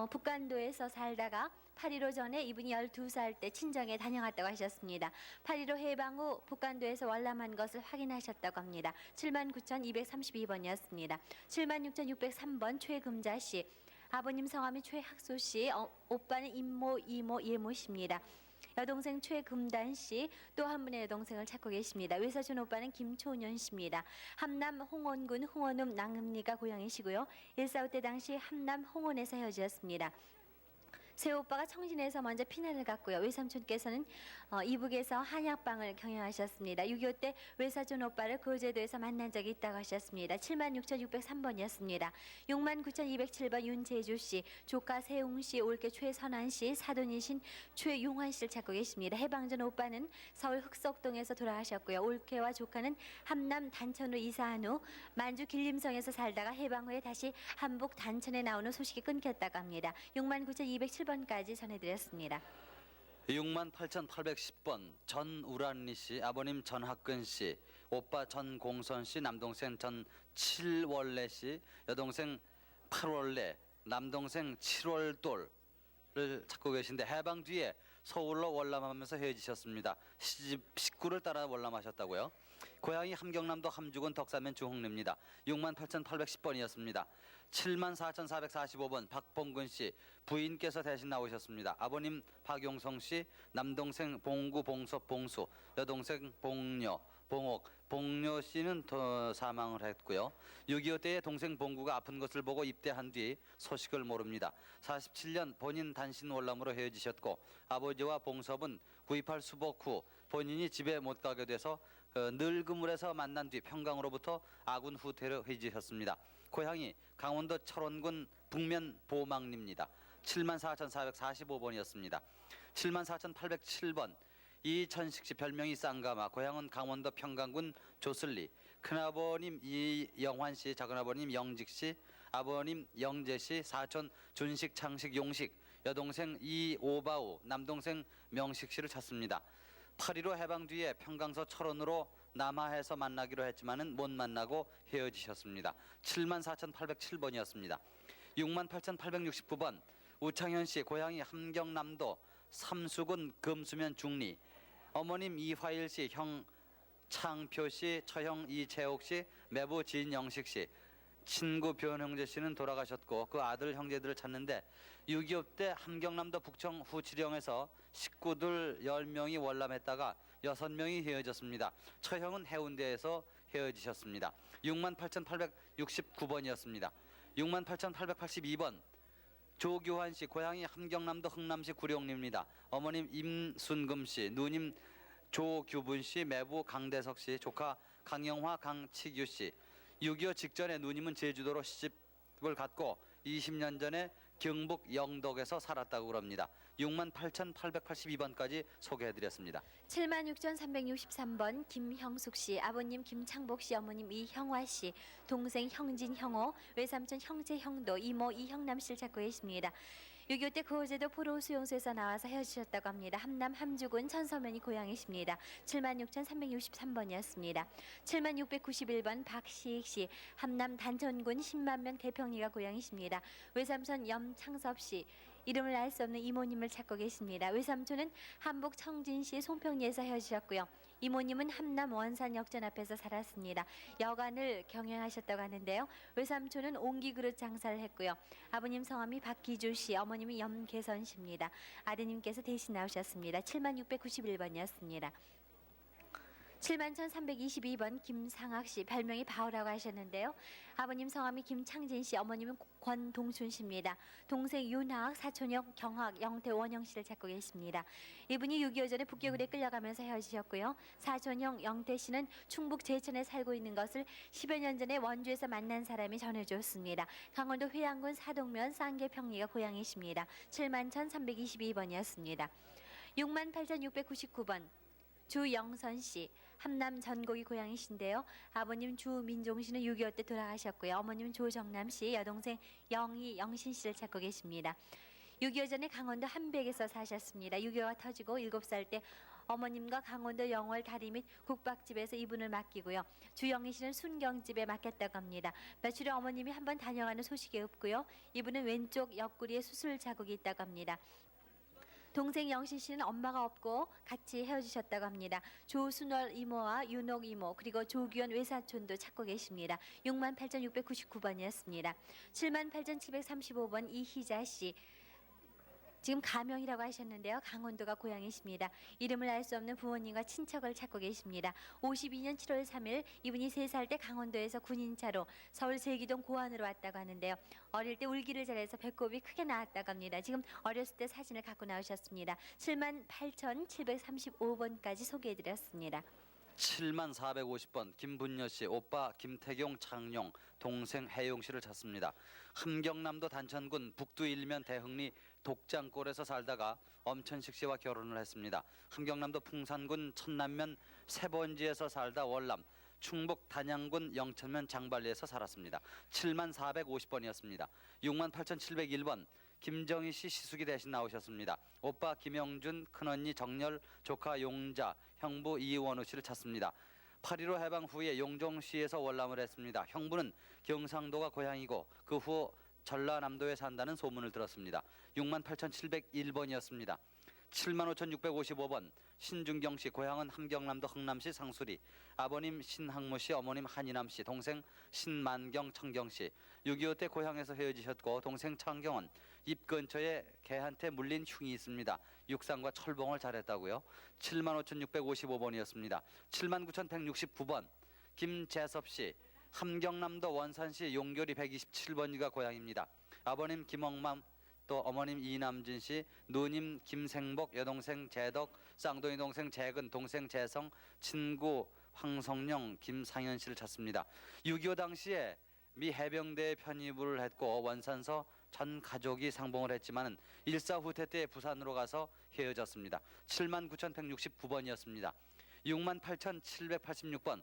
북간도에서 살다가 8.15 전에 이분이 12살 때 친정에 다녀갔다고 하셨습니다. 8.15 해방 후 북간도에서 월남한 것을 확인하셨다고 합니다. 79,232번이었습니다. 76,603번 최금자 씨, 아버님 성함이 최학수 씨, 오빠는 임모, 이모, 예모 씨입니다. 여동생 최금단 씨, 또 한 분의 여동생을 찾고 계십니다. 외사촌 오빠는 김초년 씨입니다. 함남 홍원군 홍원읍 낭음리가 고향이시고요. 1.45 때 당시 함남 홍원에서 헤어졌습니다. 새 오빠가 청진에서 먼저 피난을 갔고요. 외삼촌께서는 이북에서 한약방을 경영하셨습니다. 6.25 때 외사촌 오빠를 거제도에서 만난 적이 있다고 하셨습니다. 76,603번이었습니다. 69,207번 윤재주 씨, 조카 세웅 씨, 올케 최선환 씨, 사돈이신 최용환 씨를 찾고 계십니다. 해방 전 오빠는 서울 흑석동에서 돌아가셨고요. 올케와 조카는 함남 단천으로 이사한 후 만주 길림성에서 살다가 해방 후에 다시 한북 단천에 나온 후 소식이 끊겼다고 합니다. 69,207번까지 전해드렸습니다. 68,810번 전우란리 씨, 아버님 전학근 씨, 오빠 전공선 씨, 남동생 전칠월래 씨, 여동생 8월래, 남동생 7월돌을 찾고 계신데 해방 뒤에 서울로 월남하면서 헤어지셨습니다. 시집 식구를 따라 월남하셨다고요? 고향이 함경남도 함주군 덕사면 주홍리입니다. 68,810번이었습니다. 74,445번 박봉근 씨, 부인께서 대신 나오셨습니다. 아버님 박용성 씨, 남동생 봉구, 봉섭, 봉수, 여동생 봉녀, 봉옥, 봉녀 씨는 더 사망을 했고요. 6.25 때에 동생 봉구가 아픈 것을 보고 입대한 뒤 소식을 모릅니다. 47년 본인 단신 월남으로 헤어지셨고 아버지와 봉섭은 9.28 수복 후 본인이 집에 못 가게 돼서 늙음을에서 만난 뒤 평강으로부터 아군 후퇴로 헤어지셨습니다. 고향이 강원도 철원군 북면 보망리입니다. 74,445번이었습니다. 74,807번 이천식 씨, 별명이 쌍가마, 고향은 강원도 평강군 조슬리. 큰아버님 이영환 씨, 작은아버님 영직 씨, 아버님 영재 씨, 사촌 준식, 창식, 용식, 여동생 이오바우, 남동생 명식 씨를 찾습니다. 8.15 해방 뒤에 평강서 철원으로 남하해서 만나기로 했지만은 못 만나고 헤어지셨습니다. 74,807번이었습니다. 68,869번 우창현 씨, 고향이 함경남도 삼수군 금수면 중리. 어머님 이화일 씨, 형 창표 씨, 처형 이채옥 씨, 매부 진영식 씨. 친구 변형재 씨는 돌아가셨고 그 아들 형제들을 찾는데 6.25 때 함경남도 북청 후치령에서 식구들 10명이 월남했다가 6명이 헤어졌습니다. 처형은 해운대에서 헤어지셨습니다. 68,869번이었습니다. 68,882번 조규환 씨, 고향이 함경남도 흥남시 구룡리입니다. 어머님 임순금 씨, 누님 조규분 씨, 매부 강대석 씨, 조카 강영화, 강치규 씨. 6.25 직전에 누님은 제주도로 시집을 갔고 20년 전에 경북 영덕에서 살았다고 그럽니다. 68,882번까지 소개해드렸습니다. 76,363번 김형숙 씨, 아버님 김창복 씨, 어머님 이형화 씨, 동생 형진, 형호, 외삼촌 형제, 형도, 이모 이형남 씨를 찾고 계십니다. 6.25 때 거제도 포로 수용소에서 나와서 헤어지셨다고 합니다. 함남 함주군 천서면이 고향이십니다. 76,363번이었습니다. 7691번 박시익 씨, 함남 단천군 10만면 대평리가 고향이십니다. 외삼촌 염창섭 씨, 이름을 알 수 없는 이모님을 찾고 계십니다. 외삼촌은 한북 청진시 송평리에서 헤어지셨고요. 이모님은 함남 원산 역전 앞에서 살았습니다. 여관을 경영하셨다고 하는데요. 외삼촌은 옹기그릇 장사를 했고요. 아버님 성함이 박기주 씨, 어머님이 염계선 씨입니다. 아드님께서 대신 나오셨습니다. 7691번이었습니다. 71,322번 김상학 씨, 별명이 바오라고 하셨는데요. 아버님 성함이 김창진 씨, 어머님은 권동순 씨입니다. 동생 윤학, 사촌형 경학, 영태 원영 씨를 찾고 계십니다. 이분이 6.25 전에 북경을에 끌려가면서 헤어지셨고요. 사촌형 영태 씨는 충북 제천에 살고 있는 것을 10여 년 전에 원주에서 만난 사람이 전해줬습니다. 강원도 회양군 사동면 쌍계평리가 고향이십니다. 71,322번이었습니다. 68,699번 주영선 씨, 함남 전곡이 고향이신데요. 아버님 주민종 씨는 6.25 때 돌아가셨고요. 어머님 조정남 씨, 여동생 영희, 영신 씨를 찾고 계십니다. 6.25 전에 강원도 한백에서 사셨습니다. 6.25가 터지고 7살 때 어머님과 강원도 영월 다리 및 국밥집에서 이분을 맡기고요. 주영희 씨는 순경집에 맡겼다고 합니다. 며칠 후 어머님이 한번 다녀가는 소식이 없고요. 이분은 왼쪽 옆구리에 수술 자국이 있다고 합니다. 동생 영신 씨는 엄마가 없고 같이 헤어지셨다고 합니다. 조순월 이모와 윤옥 이모 그리고 조규현 외사촌도 찾고 계십니다. 68,699번이었습니다. 78,735번 이희자 씨. 지금 가명이라고 하셨는데요. 강원도가 고향이십니다. 이름을 알 수 없는 부모님과 친척을 찾고 계십니다. 52년 7월 3일 이분이 3살 때 강원도에서 군인차로 서울 제기동 고안으로 왔다고 하는데요. 어릴 때 울기를 잘해서 배꼽이 크게 나왔다고 합니다. 지금 어렸을 때 사진을 갖고 나오셨습니다. 78,735번까지 소개해드렸습니다. 7450번 김분여 씨, 오빠 김태경 창룡, 동생 해용 씨를 찾습니다. 함경남도 단천군 북두 일면 대흥리 독장골에서 살다가 엄천식 씨와 결혼을 했습니다. 함경남도 풍산군 천남면 세번지에서 살다 월남, 충북 단양군 영천면 장발리에서 살았습니다. 7450번이었습니다. 68,701번 김정희 씨 시숙이 대신 나오셨습니다. 오빠 김영준, 큰언니 정열, 조카 용자, 형부 이원우 씨를 찾습니다. 8.15 해방 후에 용종시에서 월남을 했습니다. 형부는 경상도가 고향이고 그 후 전라남도에 산다는 소문을 들었습니다. 68,701번이었습니다. 75,655번 신준경 씨, 고향은 함경남도 흥남시 상수리, 아버님 신학무 씨, 어머님 한이남 씨, 동생 신만경 청경 씨. 6.25 때 고향에서 헤어지셨고 동생 창경은 입 근처에 개한테 물린 흉이 있습니다. 육상과 철봉을 잘했다고요. 75,655번이었습니다. 79,169번 김재섭 씨, 함경남도 원산시 용교리 127번지가 고향입니다. 아버님 김억맘, 또 어머님 이남진 씨, 누님 김생복, 여동생 재덕, 쌍둥이 동생 재근, 동생 재성, 친구 황성령, 김상현 씨를 찾습니다. 6.25 당시에 미 해병대에 편입을 했고 원산서 전 가족이 상봉을 했지만 일사 후퇴 때 부산으로 가서 헤어졌습니다. 79,169번이었습니다. 68,786번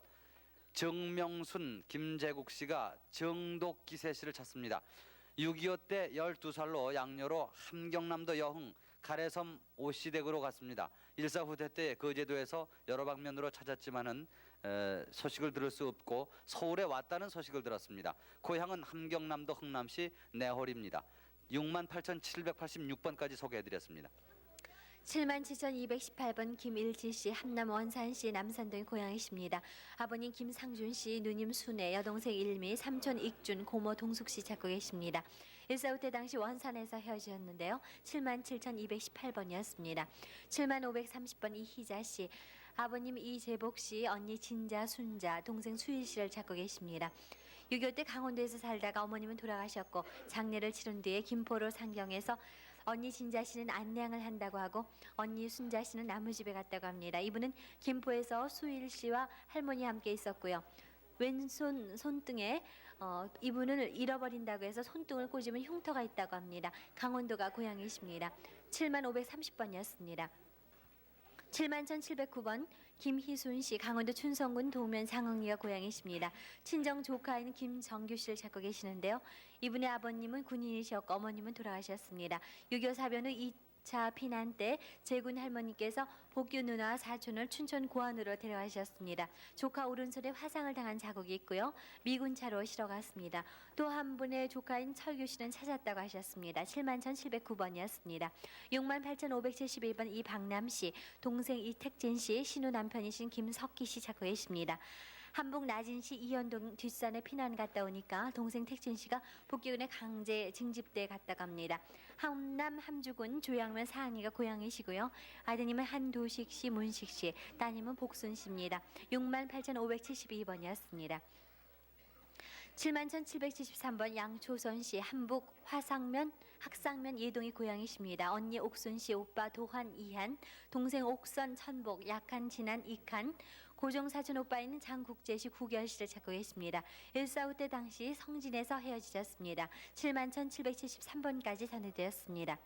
정명순, 김재국 씨가 정독기세 씨를 찾습니다. 6.25 때 12살로 양녀로 함경남도 여흥 가래섬 오시댁으로 갔습니다. 일사 후퇴 때 거제도에서 여러 방면으로 찾았지만은 소식을 들을 수 없고 서울에 왔다는 소식을 들었습니다. 고향은 함경남도 흥남시 내홀입니다. 68,786번까지 소개해드렸습니다. 77,218번 김일지 씨, 함남 원산시 남산동이 고향이십니다. 아버님 김상준 씨, 누님 순애, 여동생 일미, 삼촌 익준, 고모 동숙 씨 찾고 계십니다. 일사후 때 당시 원산에서 헤어지셨는데요. 77,218번이었습니다. 7530번 이희자 씨, 아버님 이재복 씨, 언니 진자, 순자, 동생 수일 씨를 찾고 계십니다. 6.25 때 강원도에서 살다가 어머님은 돌아가셨고 장례를 치른 뒤에 김포로 상경해서 언니 진자 씨는 안량을 한다고 하고 언니 순자 씨는 나무집에 갔다고 합니다. 이분은 김포에서 수일 씨와 할머니 함께 있었고요. 왼손 손등에 이분을 잃어버린다고 해서 손등을 꽂으면 흉터가 있다고 합니다. 강원도가 고향이십니다. 7530번이었습니다. 71,709번 김희순 씨, 강원도 춘성군 도면 상흥리가 고향이십니다. 친정 조카인 김정규 씨를 찾고 계시는데요. 이분의 아버님은 군인이셨고 어머님은 돌아가셨습니다. 6.25 사변 후 6차 피난 때 재군 할머니께서 복규 누나와 사촌을 춘천 고안으로 데려가셨습니다. 조카 오른손에 화상을 당한 자국이 있고요. 미군차로 실어갔습니다. 또 한 분의 조카인 철규 씨는 찾았다고 하셨습니다. 71,709번이었습니다. 68,572번 이박남 씨, 동생 이택진 씨, 신우 남편이신 김석기 씨 찾고 계십니다. 한북 나진시 이현동 뒷산에 피난 갔다 오니까 동생 택진 씨가 복귀군에 강제 징집대에 갔다 갑니다. 함남 함주군 조양면 사항이가 고향이시고요. 아드님은 한도식 씨, 문식 씨, 따님은 복순 씨입니다. 68,572번이었습니다. 71,773번 양초선 씨, 한북 화상면 학상면 예동이 고향이십니다. 언니 옥순 씨, 오빠 도환 이한, 동생 옥선 천복 약한 진한 이칸, 고종 사촌 오빠인 장국재 씨, 구결 씨를 찾고 계십니다. 145 때 당시 성진에서 헤어지셨습니다. 71,773번까지 전해드렸습니다.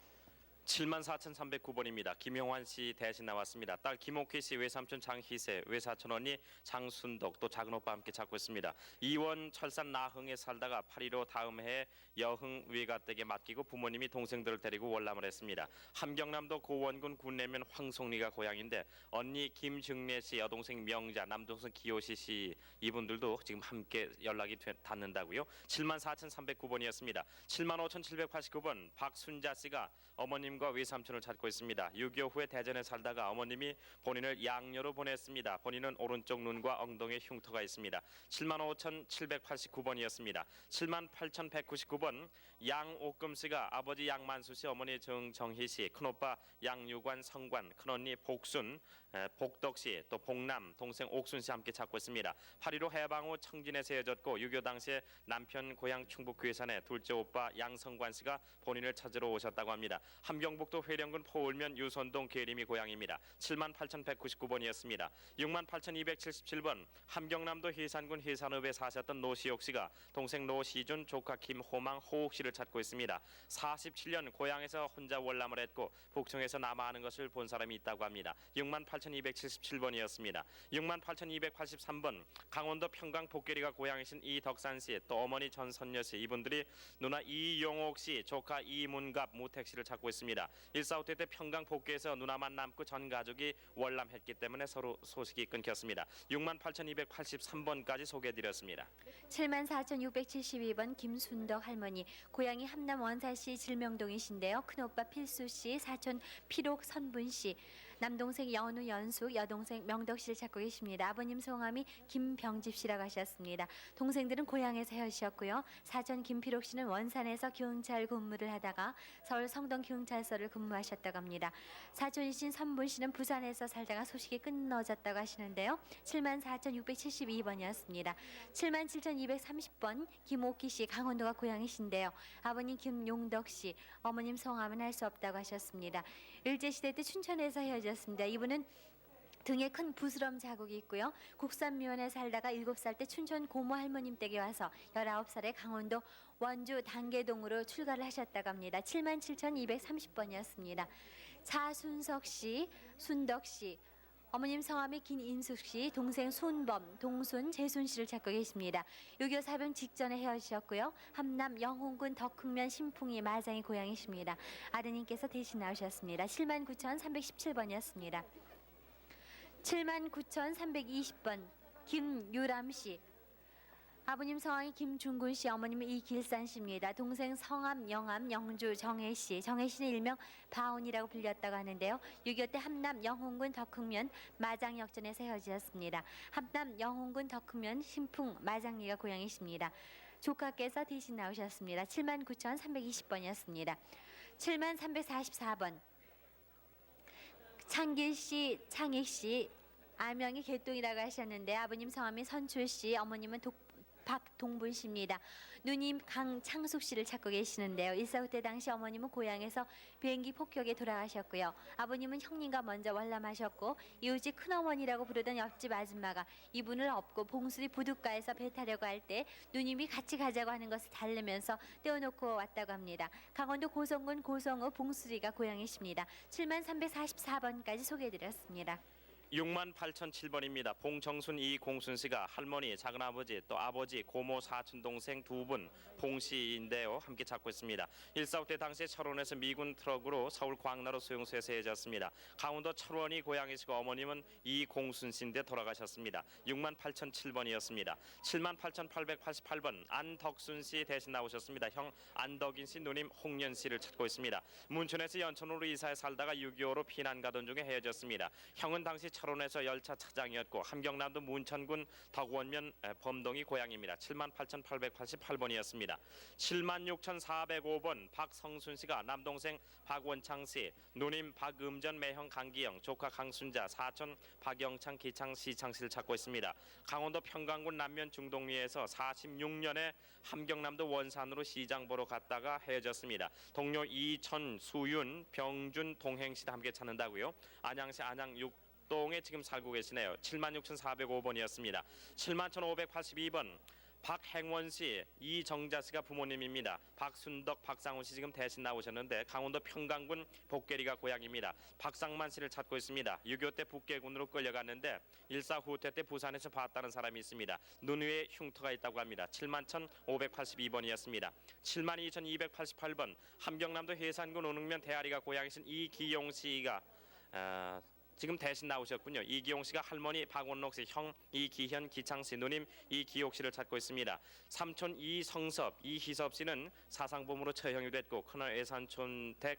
74,309번입니다. 김용환 씨 대신 나왔습니다. 딸 김옥희 씨, 외삼촌 장희세, 외사촌 언니 장순덕, 또 작은 오빠 함께 찾고 있습니다. 이원 철산 나흥에 살다가 8.15 다음 해에 여흥 외가댁에 맡기고 부모님이 동생들을 데리고 월남을 했습니다. 함경남도 고원군 군내면 황송리가 고향인데 언니 김증래 씨, 여동생 명자, 남동생 기호시 씨 이분들도 지금 함께 연락이 닿는다고요. 74,309번이었습니다. 75,789번 박순자 씨가 어머님과 외삼촌을 찾고 있습니다. 6.25 후에 대전에 살다가 어머님이 본인을 양녀로 보냈습니다. 본인은 오른쪽 눈과 엉덩이에 흉터가 있습니다. 75,789번이었습니다. 78,199번 양옥금 씨가 아버지 양만수 씨, 어머니 정정희 씨, 큰오빠 양유관 성관, 큰언니 복순, 복덕 씨, 또 복남, 동생 옥순 씨 함께 찾고 있습니다. 8.15 해방 후 청진에서 헤어졌고 6.25 당시에 남편 고향 충북 괴산에 둘째 오빠 양성관 씨가 본인을 찾으러 오셨다고 합니다. 함경북도 회령군 포울면 유선동 계림이 고향입니다. 78,199번이었습니다. 68,277번 함경남도 해산군 해산읍에 사셨던 노시옥 씨가 동생 노시준, 조카 김호망, 호옥 씨를 찾고 있습니다. 47년 고향에서 혼자 월남을 했고 북청에서 남아하는 것을 본 사람이 있다고 합니다. 68,277번이었습니다. 68,283번 강원도 평강 복계리가 고향이신 이덕산 씨, 또 어머니 전선녀 씨, 이분들이 누나 이용옥 씨, 조카 이문갑, 무택 씨를 찾고 있습니다. 1.45 때 평강 복계에서 누나만 남고 전 가족이 월남했기 때문에 서로 소식이 끊겼습니다. 68,283번까지 소개해드렸습니다. 74,672번 김순덕 할머니, 고향이 함남 원사시 질명동이신데요. 큰오빠 필수씨, 사촌 피록 선분씨, 남동생 연우 연숙, 여동생 명덕 씨를 찾고 계십니다. 아버님 성함이 김병집 씨라고 하셨습니다. 동생들은 고향에서 헤어지셨고요. 사촌 김피록 씨는 원산에서 경찰 근무를 하다가 서울 성동 경찰서를 근무하셨다고 합니다. 사촌이신 선분 씨는 부산에서 살다가 소식이 끊어졌다고 하시는데요. 74,672번이었습니다. 77,230번 김옥희 씨, 강원도가 고향이신데요. 아버님 김용덕 씨, 어머님 성함은 알 수 없다고 하셨습니다. 일제시대 때 춘천에서 헤어졌습니다. 이분은 등에 큰 부스럼 자국이 있고요. 국산미원에 살다가 7살 때 춘천 고모 할머님 댁에 와서 19살에 강원도 원주 단계동으로 출가를 하셨다고 합니다. 77,230번이었습니다. 차순석 씨, 순덕 씨, 어머님 성함이 김인숙 씨, 동생 순범, 동순, 재순 씨를 찾고 계십니다. 6.25 사병 직전에 헤어지셨고요. 함남 영흥군 덕흥면 신풍이 마장이 고향이십니다. 아드님께서 대신 나오셨습니다. 79,317번이었습니다. 79,320번 김유람 씨, 아버님 성함이 김중군 씨, 어머님은 이길산 씨입니다. 동생 성함 영암 영주 정혜 씨, 정혜 씨는 일명 바운이라고 불렸다고 하는데요. 6.25 때 함남 영흥군 덕흥면 마장역전에서 헤어지셨습니다. 함남 영흥군 덕흥면 신풍 마장리가 고향이십니다. 조카께서 대신 나오셨습니다. 79,320번이었습니다. 7344번 창길 씨, 창익 씨, 아명이 개똥이라고 하셨는데 아버님 성함이 선출 씨, 어머님은 박동분 씨입니다. 누님 강창숙 씨를 찾고 계시는데요. 1.45 때 당시 어머님은 고향에서 비행기 폭격에 돌아가셨고요. 아버님은 형님과 먼저 월남하셨고 이웃집 큰어머니라고 부르던 옆집 아줌마가 이분을 업고 봉수리 부둣가에서 배 타려고 할 때 누님이 같이 가자고 하는 것을 달래면서 떼어놓고 왔다고 합니다. 강원도 고성군 고성읍 봉수리가 고향이십니다. 7344번까지 소개해드렸습니다. 68,007번입니다. 봉정순 이공순 씨가 할머니, 작은아버지, 또 아버지, 고모, 사촌 동생 두 분 봉씨인데요. 함께 찾고 있습니다. 1.4.5 때 당시 철원에서 미군 트럭으로 서울 광나루 수용소에서 헤어졌습니다. 강원도 철원이 고향이시고 어머님은 이공순 씨인데 돌아가셨습니다. 68,007번이었습니다. 78,888번 안덕순 씨 대신 나오셨습니다. 형 안덕인 씨, 누님 홍연 씨를 찾고 있습니다. 문천에서 연천으로 이사해 살다가 6.25로 피난 가던 중에 헤어졌습니다. 형은 당시 철원에서 열차 차장이었고 함경남도 문천군 덕원면 범동이 고향입니다. 78,888번이었습니다. 76,405번 박성순 씨가 남동생 박원창 씨, 누님 박음전, 매형 강기영, 조카 강순자, 사촌 박영창, 기창, 시창 씨를 찾고 있습니다. 강원도 평강군 남면 중동리에서 46년에 함경남도 원산으로 시장 보러 갔다가 헤어졌습니다. 동료 이천, 수윤, 병준, 동행씨도 함께 찾는다고요. 안양시 안양 동에 지금 살고 계시네요. 76,405번이었습니다. 71,582번 박행원 씨, 이정자 씨가 부모님입니다. 박순덕, 박상훈 씨 지금 대신 나오셨는데 강원도 평강군 복계리가 고향입니다. 박상만 씨를 찾고 있습니다. 6.25 때 북계군으로 끌려갔는데 1.4 후퇴 때 부산에서 봤다는 사람이 있습니다. 눈 위에 흉터가 있다고 합니다. 71,582번이었습니다. 72,288번 함경남도 해산군 오능면 대아리가 고향이신 이기용 씨가 지금 대신 나오셨군요. 이기용 씨가 할머니 박원록 씨, 형 이기현, 기창 씨, 누님 이기옥 씨를 찾고 있습니다. 삼촌 이성섭, 이희섭 씨는 사상범으로 처형이 됐고 큰언 애산촌 댁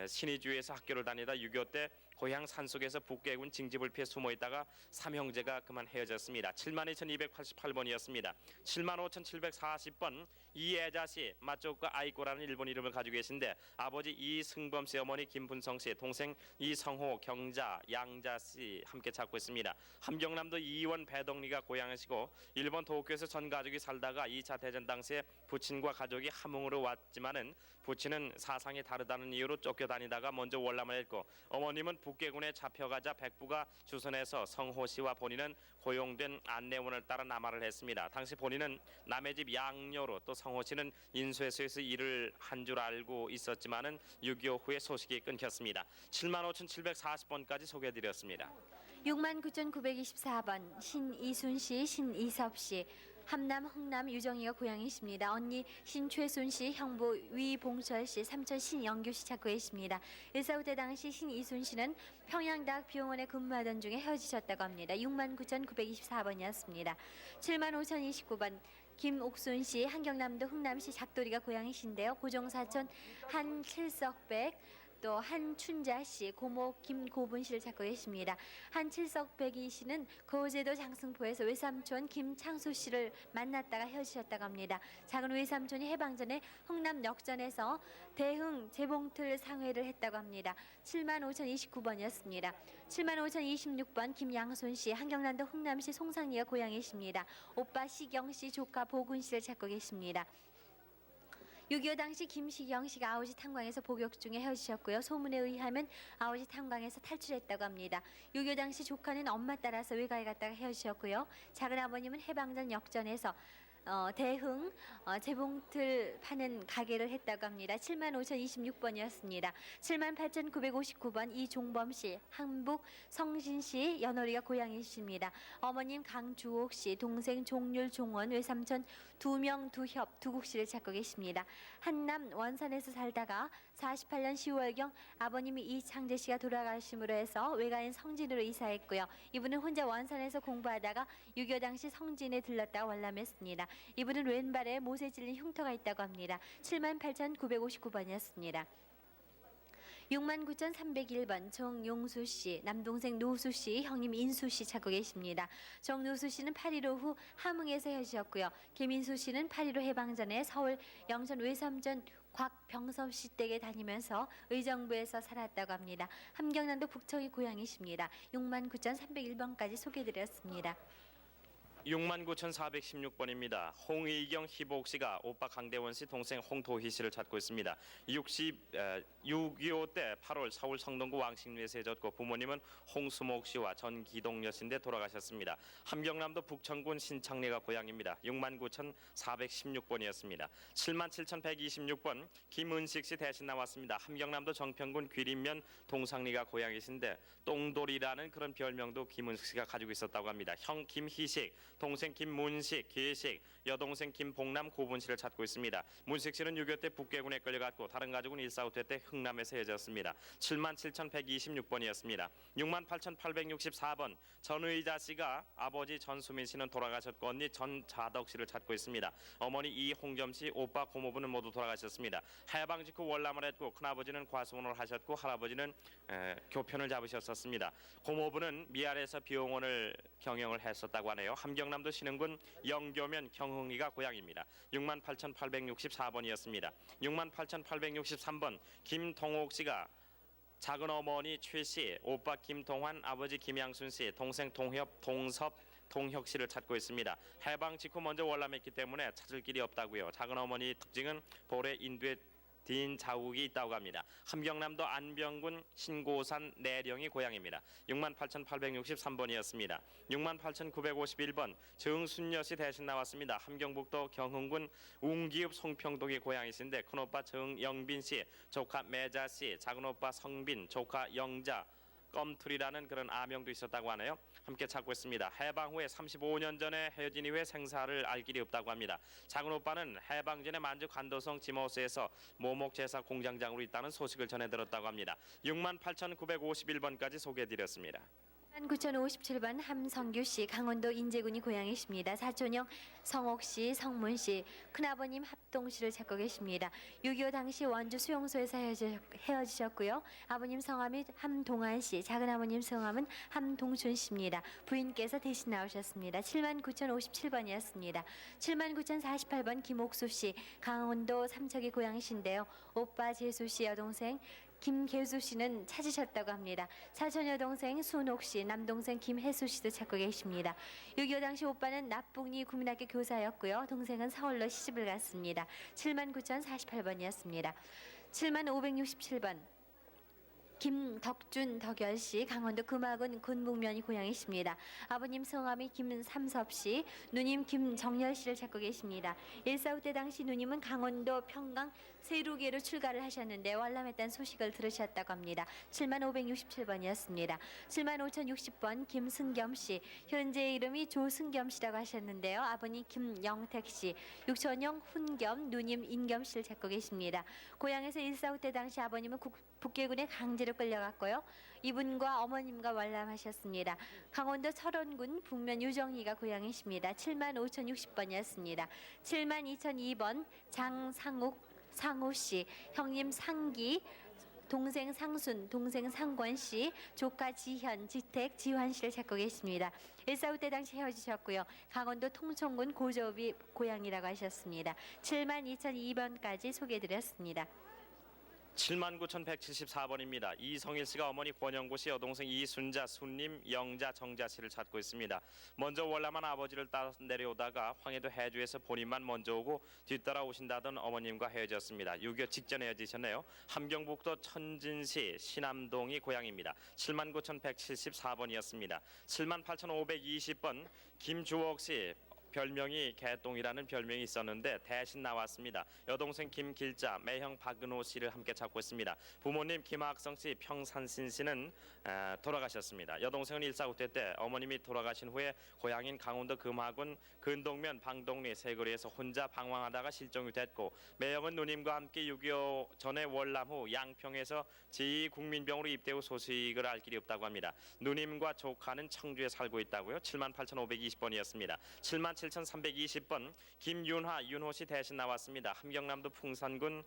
신의주에서 학교를 다니다 6.25 때 고향 산속에서 북계군 징집을 피해 숨어있다가 삼형제가 그만 헤어졌습니다. 72,288번이었습니다. 75,740번 이애자 씨, 맞조과 아이꼬라는 일본 이름을 가지고 계신데 아버지 이승범 씨, 어머니 김분성 씨, 동생 이성호, 경자, 양자 씨 함께 찾고 있습니다. 함경남도 이원 배덕리가 고향이시고 일본 도쿄에서 전 가족이 살다가 2차 대전 당시에 부친과 가족이 함흥으로 왔지만은 부친은 사상이 다르다는 이유로 쫓겨다니다가 먼저 월남을 했고 어머님은 북계군에 잡혀가자 백부가 주선해서 성호 씨와 본인은 고용된 안내원을 따라 남하를 했습니다. 당시 본인은 남의 집 양녀로 또 성호 씨는 인수해소에서 일을 한 줄 알고 있었지만은 6.25 후에 소식이 끊겼습니다. 75,740번까지 소개해드렸습니다. 69,924번 신이순 씨, 신이섭 씨. 함남 흥남 유정이가 고향이십니다. 언니 신최순 씨, 형부 위봉철 씨, 삼촌 신영규 씨 찾고 계십니다. 1.4 후퇴 당시 신이순 씨는 평양대학 비용원에 근무하던 중에 헤어지셨다고 합니다. 69,924번이었습니다. 75,029번 김옥순 씨, 한경남도 흥남시 작도리가 고향이신데요. 고종사촌 한칠석백, 또 한춘자 씨, 고모 김고분 씨를 찾고 계십니다. 한칠석백이 씨는 거제도 장승포에서 외삼촌 김창수 씨를 만났다가 헤어지셨다고 합니다. 작은 외삼촌이 해방 전에 흥남 역전에서 대흥 재봉틀 상회를 했다고 합니다. 75,029번이었습니다. 75,026번 김양순 씨, 한경남도 흥남시 송상리가 고향이십니다. 오빠 시경 씨, 조카 보군 씨를 찾고 계십니다. 6.25 당시 김시경 씨가 아우지 탄광에서 복역 중에 헤어지셨고요. 소문에 의하면 아우지 탄광에서 탈출했다고 합니다. 6.25 당시 조카는 엄마 따라서 외가에 갔다가 헤어지셨고요. 작은 아버님은 해방전 역전에서 대흥 재봉틀 파는 가게를 했다고 합니다. 75,026번이었습니다. 78,959번 이종범 씨, 한북 성신 씨, 연월이가 고향이십니다. 어머님 강주옥 씨, 동생 종률, 종원, 외삼촌 두명, 두협, 두국 씨를 찾고 계십니다. 한남 원산에서 살다가 48년 10월경 아버님이 이창재 씨가 돌아가심으로 해서 외가인 성진으로 이사했고요. 이분은 혼자 원산에서 공부하다가 6.25 당시 성진에 들렀다가 월남했습니다. 이분은 왼발에 못에 찔린 흉터가 있다고 합니다. 78,959번이었습니다. 69,301번 정용수 씨, 남동생 노수 씨, 형님 인수 씨 찾고 계십니다. 정노수 씨는 8.15 후 함흥에서 헤어지셨고요. 김인수 씨는 8.15 해방 전에 서울 영천 외삼전 곽병섭 씨 댁에 다니면서 의정부에서 살았다고 합니다. 함경남도 북청이 고향이십니다. 69,301번까지 소개드렸습니다. 69,416번입니다. 홍의경 희복 씨가 오빠 강대원 씨 동생 홍도희 씨를 찾고 있습니다. 6.25 때 8월 서울 성동구 왕십리에서 헤어졌고 부모님은 홍수목 씨와 전기동 여신대 돌아가셨습니다. 함경남도 북천군 신창리가 고향입니다. 69,416번이었습니다. 77,126번 김은식 씨 대신 나왔습니다. 함경남도 정평군 귀림면 동상리가 고향이신데 똥돌이라는 그런 별명도 김은식 씨가 가지고 있었다고 합니다. 형 김희식, 동생 김문식, 기식, 여동생 김봉남, 고분 씨를 찾고 있습니다. 문식 씨는 6.25 때 북괴군에 끌려갔고 다른 가족은 1.45 때 흥남에서 헤어졌습니다. 77,126번이었습니다. 68,864번 전의자 씨가 아버지 전수민 씨는 돌아가셨고 언니 전자덕 씨를 찾고 있습니다. 어머니 이홍점 씨, 오빠 고모부는 모두 돌아가셨습니다. 해방 직후 월남을 했고 큰아버지는 과수원을 하셨고 할아버지는 교편을 잡으셨었습니다. 고모부는 미아래에서 비용원을 경영을 했었다고 하네요. 함경남도 신흥군 영교면 경흥리가 고향입니다. 68,864번이었습니다. 68,863번 김동옥 씨가 작은 어머니 최 씨, 오빠 김동환, 아버지 김양순 씨, 동생 동협, 동섭, 동혁 씨를 찾고 있습니다. 해방 직후 먼저 월남했기 때문에 찾을 길이 없다고요. 작은 어머니 특징은 볼에 인두에 딘 자국이 있다고 합니다. 함경남도 안병군 신고산 내령이 고향입니다. 68,863번이었습니다. 68,951번 정순여 씨 대신 나왔습니다. 함경북도 경흥군 웅기읍 송평동이 고향이신데 큰오빠 정영빈 씨, 조카 매자 씨, 작은오빠 성빈, 조카 영자, 껌툴이라는 그런 아명도 있었다고 하네요. 함께 찾고 있습니다. 해방 후에 35년 전에 헤어진 이후에 생사를 알 길이 없다고 합니다. 작은 오빠는 해방 전에 만주 관도성 지모스에서 모목제사 공장장으로 있다는 소식을 전해 들었다고 합니다. 68,951번까지 소개해드렸습니다. 9,057번 함성규 씨, 강원도 인제군이 고향이십니다. 사촌형 성옥 씨, 성문 씨, 큰아버님 합동 씨를 찾고 계십니다. 6.25 당시 원주 수용소에서 헤어지셨고요. 아버님 성함이 함동환 씨, 작은아버님 성함은 함동춘 씨입니다. 부인께서 대신 나오셨습니다. 79,057번이었습니다. 79,048번 김옥수 씨, 강원도 삼척이 고향이신데요. 오빠 재수 씨, 여동생 김계수 씨는 찾으셨다고 합니다. 사촌 여동생 순옥 씨, 남동생 김혜수 씨도 찾고 계십니다. 6.25 당시 오빠는 납북리 국민학교 교사였고요. 동생은 서울로 시집을 갔습니다. 79,048번이었습니다. 70,567번 김덕준 덕열 씨, 강원도 금화군 군북면이 고향이십니다. 아버님 성함이 김삼섭 씨, 누님 김정열 씨를 찾고 계십니다. 1.45 때 당시 누님은 강원도 평강 세루계로 출가를 하셨는데 월남했다는 소식을 들으셨다고 합니다. 70,567번이었습니다. 75,060번 김승겸 씨, 현재 이름이 조승겸 씨라고 하셨는데요. 아버님 김영택 씨, 육촌형 훈겸, 누님 인겸 씨를 찾고 계십니다. 고향에서 1.45 때 당시 아버님은 북계군에 강제로 끌려갔고요. 이분과 어머님과 월남하셨습니다. 강원도 철원군 북면 유정리가 고향이십니다. 75,060번이었습니다. 72,002번 상우 씨, 형님 상기, 동생 상순, 동생 상권 씨, 조카 지현, 지택, 지환 씨를 찾고 계십니다. 1.45 때 당시 헤어지셨고요. 강원도 통천군 고조읍이 고향이라고 하셨습니다. 72,002번까지 소개해드렸습니다. 79,174번입니다. 이성일 씨가 어머니 권영구 씨, 여동생 이순자, 순님, 영자, 정자 씨를 찾고 있습니다. 먼저 월남한 아버지를 따라 내려오다가 황해도 해주에서 본인만 먼저 오고 뒤따라 오신다던 어머님과 헤어졌습니다. 6.25 직전에 헤어지셨네요. 함경북도 천진시 신암동이 고향입니다. 79,174번이었습니다. 78,520번 김주옥 씨, 별명이 개똥이라는 별명이 있었는데 대신 나왔습니다. 여동생 김길자, 매형 박은호 씨를 함께 찾고 있습니다. 부모님 김학성 씨, 평산신 씨는 돌아가셨습니다. 여동생은 1.45 때 어머님이 돌아가신 후에 고향인 강원도 금화군 근동면 방동리 세거리에서 혼자 방황하다가 실종이 됐고, 매형은 누님과 함께 6.25 전에 월남 후 양평에서 제2국민병으로 입대 후 소식을 알 길이 없다고 합니다. 누님과 조카는 청주에 살고 있다고요. 78,520번이었습니다. 77,320번 김윤화, 윤호 씨 대신 나왔습니다. 함경남도 풍산군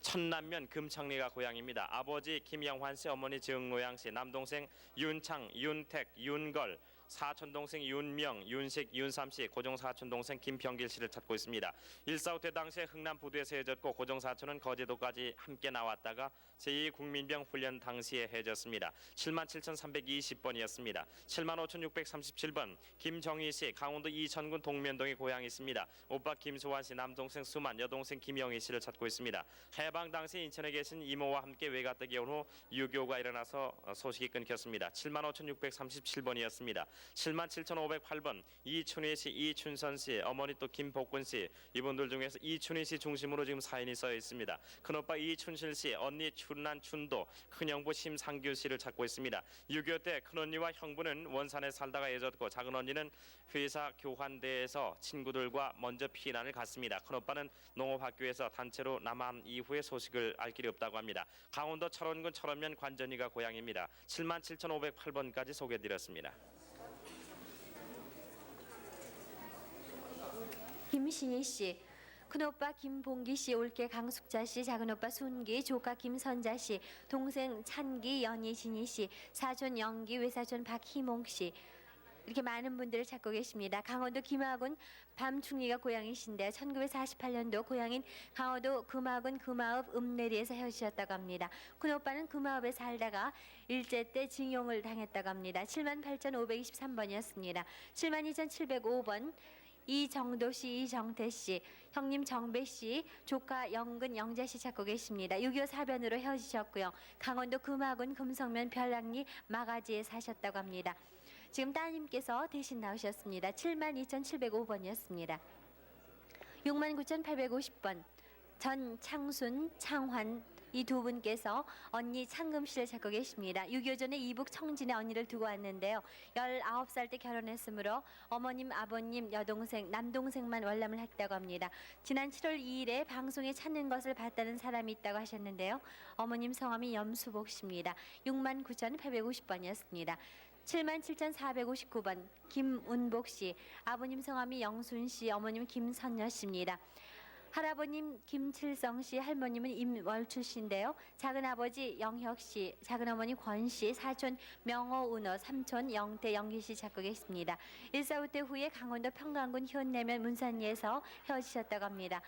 천남면 금창리가 고향입니다. 아버지 김영환 씨, 어머니 정노양 씨, 남동생 윤창, 윤택, 윤걸, 사촌 동생 윤명, 윤식, 윤삼 씨, 고종 사촌 동생 김평길 씨를 찾고 있습니다. 1.4.5 때 당시에 흥남 부두에서 헤어졌고 고종 사촌은 거제도까지 함께 나왔다가 제2국민병 훈련 당시에 헤어졌습니다. 77,320번이었습니다. 75,637번 김정희 씨, 강원도 이천군 동면동의 고향이 있습니다. 오빠 김소환 씨, 남동생 수만, 여동생 김영희 씨를 찾고 있습니다. 해방 당시 인천에 계신 이모와 함께 외가댁에 온 후 유교가 일어나서 소식이 끊겼습니다. 75,637번이었습니다. 77,508번 이춘희 씨, 이춘선 씨, 어머니 또 김복근 씨, 이분들 중에서 이춘희 씨 중심으로 지금 사연이 써 있습니다. 큰오빠 이춘실 씨, 언니 춘난 춘도, 큰형부 심상규 씨를 찾고 있습니다. 6.25 때 큰언니와 형부는 원산에 살다가 헤어졌고 작은 언니는 회사 교환대에서 친구들과 먼저 피난을 갔습니다. 큰오빠는 농업학교에서 단체로 남한 이후에 소식을 알 길이 없다고 합니다. 강원도 철원군 철원면 관전이가 고향입니다. 77,508번까지 소개해드렸습니다. 김신희 씨, 큰오빠 김봉기 씨, 올케 강숙자 씨, 작은오빠 순기, 조카 김선자 씨, 동생 찬기, 연희, 진희 씨, 사촌 영기, 외사촌 박희몽 씨, 이렇게 많은 분들을 찾고 계십니다. 강원도 김학군 밤충리가 고향이신데 1948년도 고향인 강원도 금화군 금화읍 읍내리에서 헤어지셨다고 합니다. 큰오빠는 금화읍에 살다가 일제 때 징용을 당했다고 합니다. 78,523번이었습니다. 72,705번 이정도 씨, 이정태 씨, 형님 정배 씨, 조카 영근 영자 씨 찾고 계십니다. 6.25 사변으로 헤어지셨고요. 강원도 금화군 금성면 별랑리 마가지에 사셨다고 합니다. 지금 따님께서 대신 나오셨습니다. 72,705번이었습니다. 69,850번 전창순, 창환 이 두 분께서 언니 창금 씨를 찾고 계십니다. 6.25 전에 이북 청진에 언니를 두고 왔는데요. 19살 때 결혼했으므로 어머님, 아버님, 여동생, 남동생만 월남을 했다고 합니다. 지난 7월 2일에 방송에 찾는 것을 봤다는 사람이 있다고 하셨는데요. 어머님 성함이 염수복 씨입니다. 69,850번이었습니다. 77,459번 김운복 씨, 아버님 성함이 영순 씨, 어머님 김선여 씨입니다. 할아버님 김칠성 씨, 할머님은 임월출 씨인데요. 작은아버지 영혁 씨, 작은어머니 권 씨, 사촌 명호 은호, 삼촌 영태 영기 씨 찾고 계십니다. 1.4.5 때 후에 강원도 평강군 현내면 문산리에서 헤어지셨다고 합니다.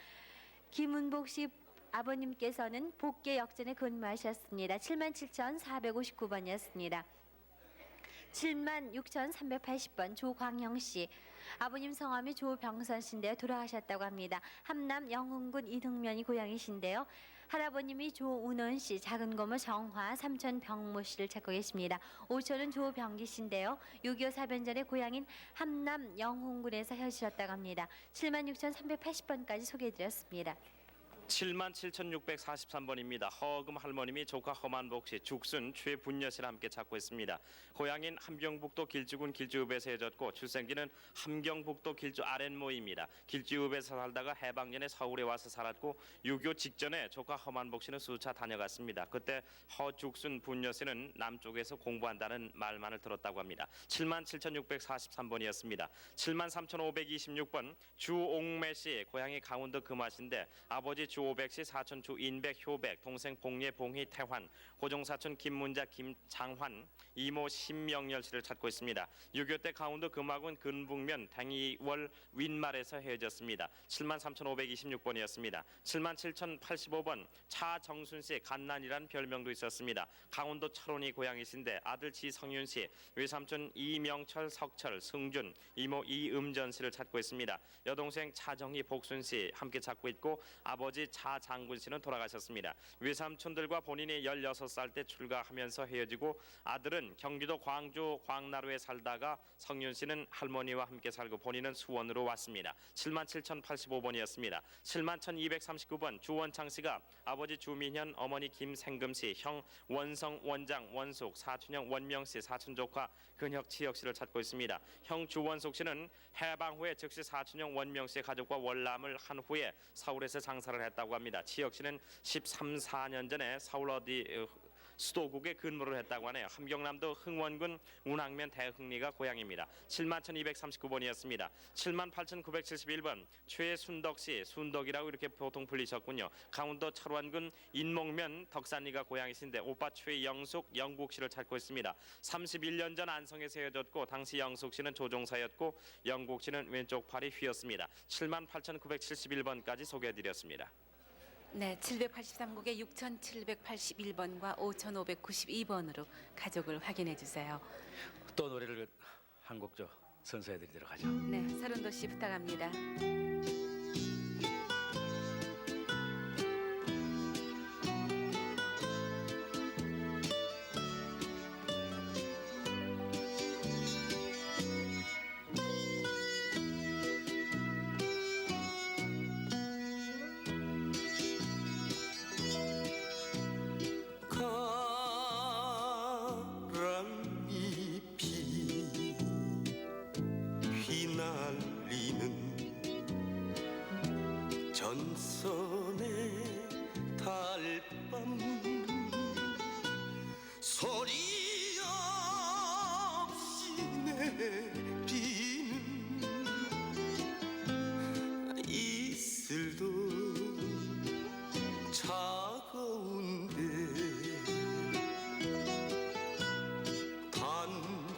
김운복 씨 아버님께서는 복계 역전에 근무하셨습니다. 77,459번이었습니다. 76,380번 조광영 씨, 아버님 성함이 조병선 씨인데요. 돌아가셨다고 합니다. 함남 영흥군 이등면이 고향이신데요. 할아버님이 조운원 씨, 작은 고모 정화, 삼촌 병모 씨를 찾고 계십니다. 오촌은 조병기 씨인데요. 6.25 사변 전에 고향인 함남 영흥군에서 헤어지셨다고 합니다. 76,380번까지 소개해드렸습니다. 77,643번입니다. 허금 할머님이 조카 허만복 씨, 죽순 최분여 씨를 함께 찾고 있습니다. 고향인 함경북도 길주군 길주읍에서 헤어졌고 출생지는 함경북도 길주 아랫모입니다. 길주읍에서 살다가 해방 전에 서울에 와서 살았고 6.25 직전에 조카 허만복 씨는 수차 다녀갔습니다. 그때 허죽순 분여 씨는 남쪽에서 공부한다는 말만을 들었다고 합니다. 77,643번이었습니다. 73,526번 주옥매 씨, 고향이 강원도 금화시인데 아버지 주오백 씨, 사촌 주인백, 효백, 동생 봉예, 봉희, 태환, 고종사촌 김문자, 김장환, 이모 신명열 씨를 찾고 있습니다. 6.25 때 강원도 금화군 근북면 댕이월 윈말에서 헤어졌습니다. 73,526번이었습니다. 77,085번 차정순 씨, 갓난이란 별명도 있었습니다. 강원도 철원이 고향이신데 아들 지성윤 씨, 외삼촌 이명철, 석철, 승준, 이모 이음전 씨를 찾고 있습니다. 여동생 차정희, 복순 씨 함께 찾고 있고 아버지 차장군 씨는 돌아가셨습니다. 외삼촌들과 본인이 16살 때 출가하면서 헤어지고 아들은 경기도 광주 광나루에 살다가 성윤 씨는 할머니와 함께 살고 본인은 수원으로 왔습니다. 77,085번이었습니다. 71,239번 주원창 씨가 아버지 주민현, 어머니 김생금 씨, 형 원성, 원장, 원숙, 사촌형 원명 씨, 사촌 조카 근혁, 치혁 씨를 찾고 있습니다. 형 주원숙 씨는 해방 후에 즉시 사촌형 원명 씨의 가족과 월남을 한 후에 서울에서 장사를 했다고 합니다. 치혁 씨는 13, 14년 전에 서울 어디 수도국에 근무를 했다고 하네요. 함경남도 흥원군 운항면 대흥리가 고향입니다. 71,239번이었습니다. 78,971번 최순덕 씨, 순덕이라고 이렇게 보통 불리셨군요. 강원도 철원군 인목면 덕산리가 고향이신데 오빠 최영숙, 영국 씨를 찾고 있습니다. 31년 전 안성에서 헤어졌고 당시 영숙 씨는 조종사였고 영국 씨는 왼쪽 팔이 휘었습니다. 78,971번까지 소개해드렸습니다. 네, 783국에 6,781번과 5,592번으로 가족을 확인해 주세요. 또 노래를 한 곡 선사해드리도록 하죠. 네, 서른도 씨 부탁합니다. 바람잎이 휘날리는 전선의 달밤 소리 없이 내리는 이슬도 차가운데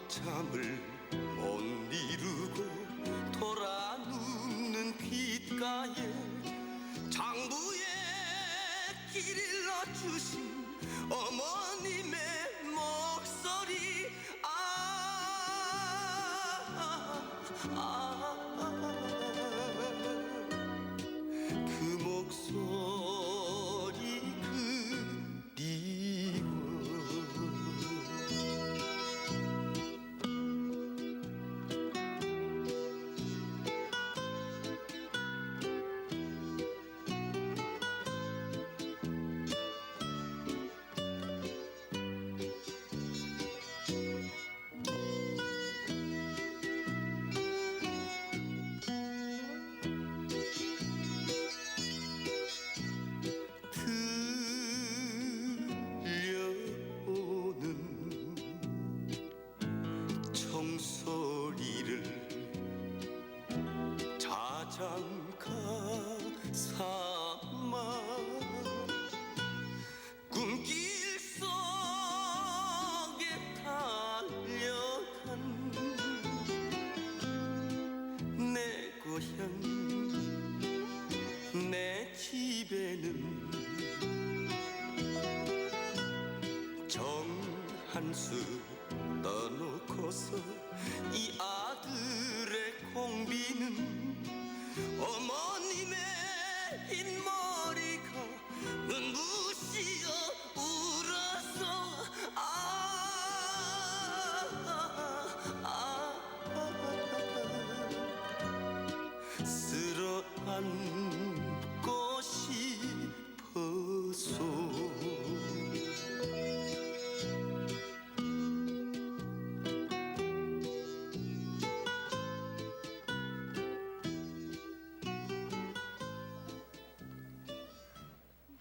잠을 못 이루고 돌아 눕는 귓가에 장부에 길일러 주신 어머님의 목소리 그 목소리 그리워 들려오는 총소리를 자장가 삼아 꿈길 속에 달려간 내 고향 내 집에는 정한수 떠놓고서 이 아들의 공비는 어머님의 흰머리가 눈부시어 울어서 쓸어 안고 싶어서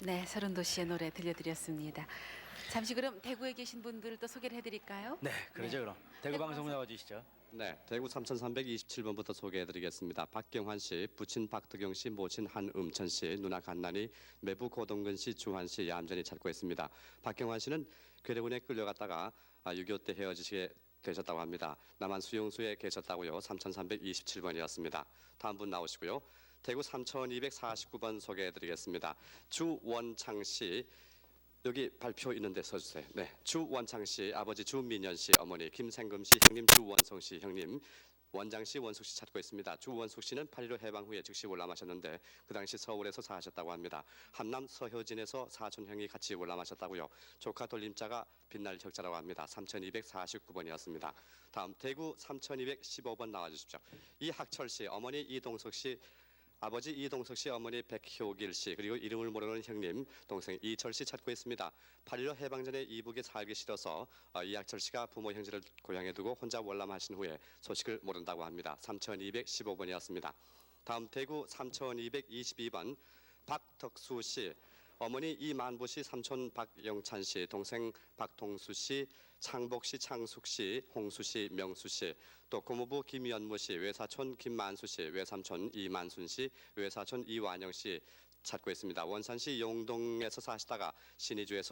네, 서른도 씨의 노래 들려드렸습니다. 잠시 그럼 대구에 계신 분들도 소개를 해드릴까요? 네, 그러죠. 네. 그럼 대구 방송 나와주시죠. 네, 대구 3327번부터 소개해드리겠습니다. 박경환 씨, 부친 박덕영 씨, 모친 한음천 씨, 누나 간난이, 매부 고동근 씨, 주한 씨 얌전히 찾고 있습니다. 박경환 씨는 괴뢰군에 끌려갔다가 6.25 때 헤어지시게 되셨다고 합니다. 남한 수용소에 계셨다고요. 3327번이었습니다. 다음 분 나오시고요. 대구 3249번 소개해드리겠습니다. 주원창 씨, 여기 발표 있는데 써주세요. 네, 주원창 씨, 아버지 주민연 씨, 어머니 김생금 씨, 형님 주원성 씨, 형님 원장 씨, 원숙 씨 찾고 있습니다. 주원숙 씨는 8.15 해방 후에 즉시 월남하셨는데 그 당시 서울에서 사셨다고 합니다. 한남 서효진에서 사촌 형이 같이 월남하셨다고요. 조카 돌림자가 빛날 혁자라고 합니다. 3249번이었습니다. 다음 대구 3215번 나와주십시오. 이학철 씨, 어머니 이동석 씨, 아버지 이동석 씨, 어머니 백효길 씨, 그리고 이름을 모르는 형님, 동생 이철 씨 찾고 있습니다. 8.15 해방 전에 이북에 살기 싫어서 이학철 씨가 부모 형제를 고향에 두고 혼자 월남하신 후에 소식을 모른다고 합니다. 3215번이었습니다. 다음 대구 3222번 박덕수 씨, 어머니 이만부 씨, 삼촌 박영찬 씨, 동생 박동수 씨, 창복 씨, 창숙 씨, 홍수 씨, 명수 씨, 또 고모부 김연무 씨, 외사촌 김만수 씨, 외삼촌 이만순 씨, 외사촌 이완영 씨 찾고 있습니다. 원산시 용동에서 사시다가 신의주에서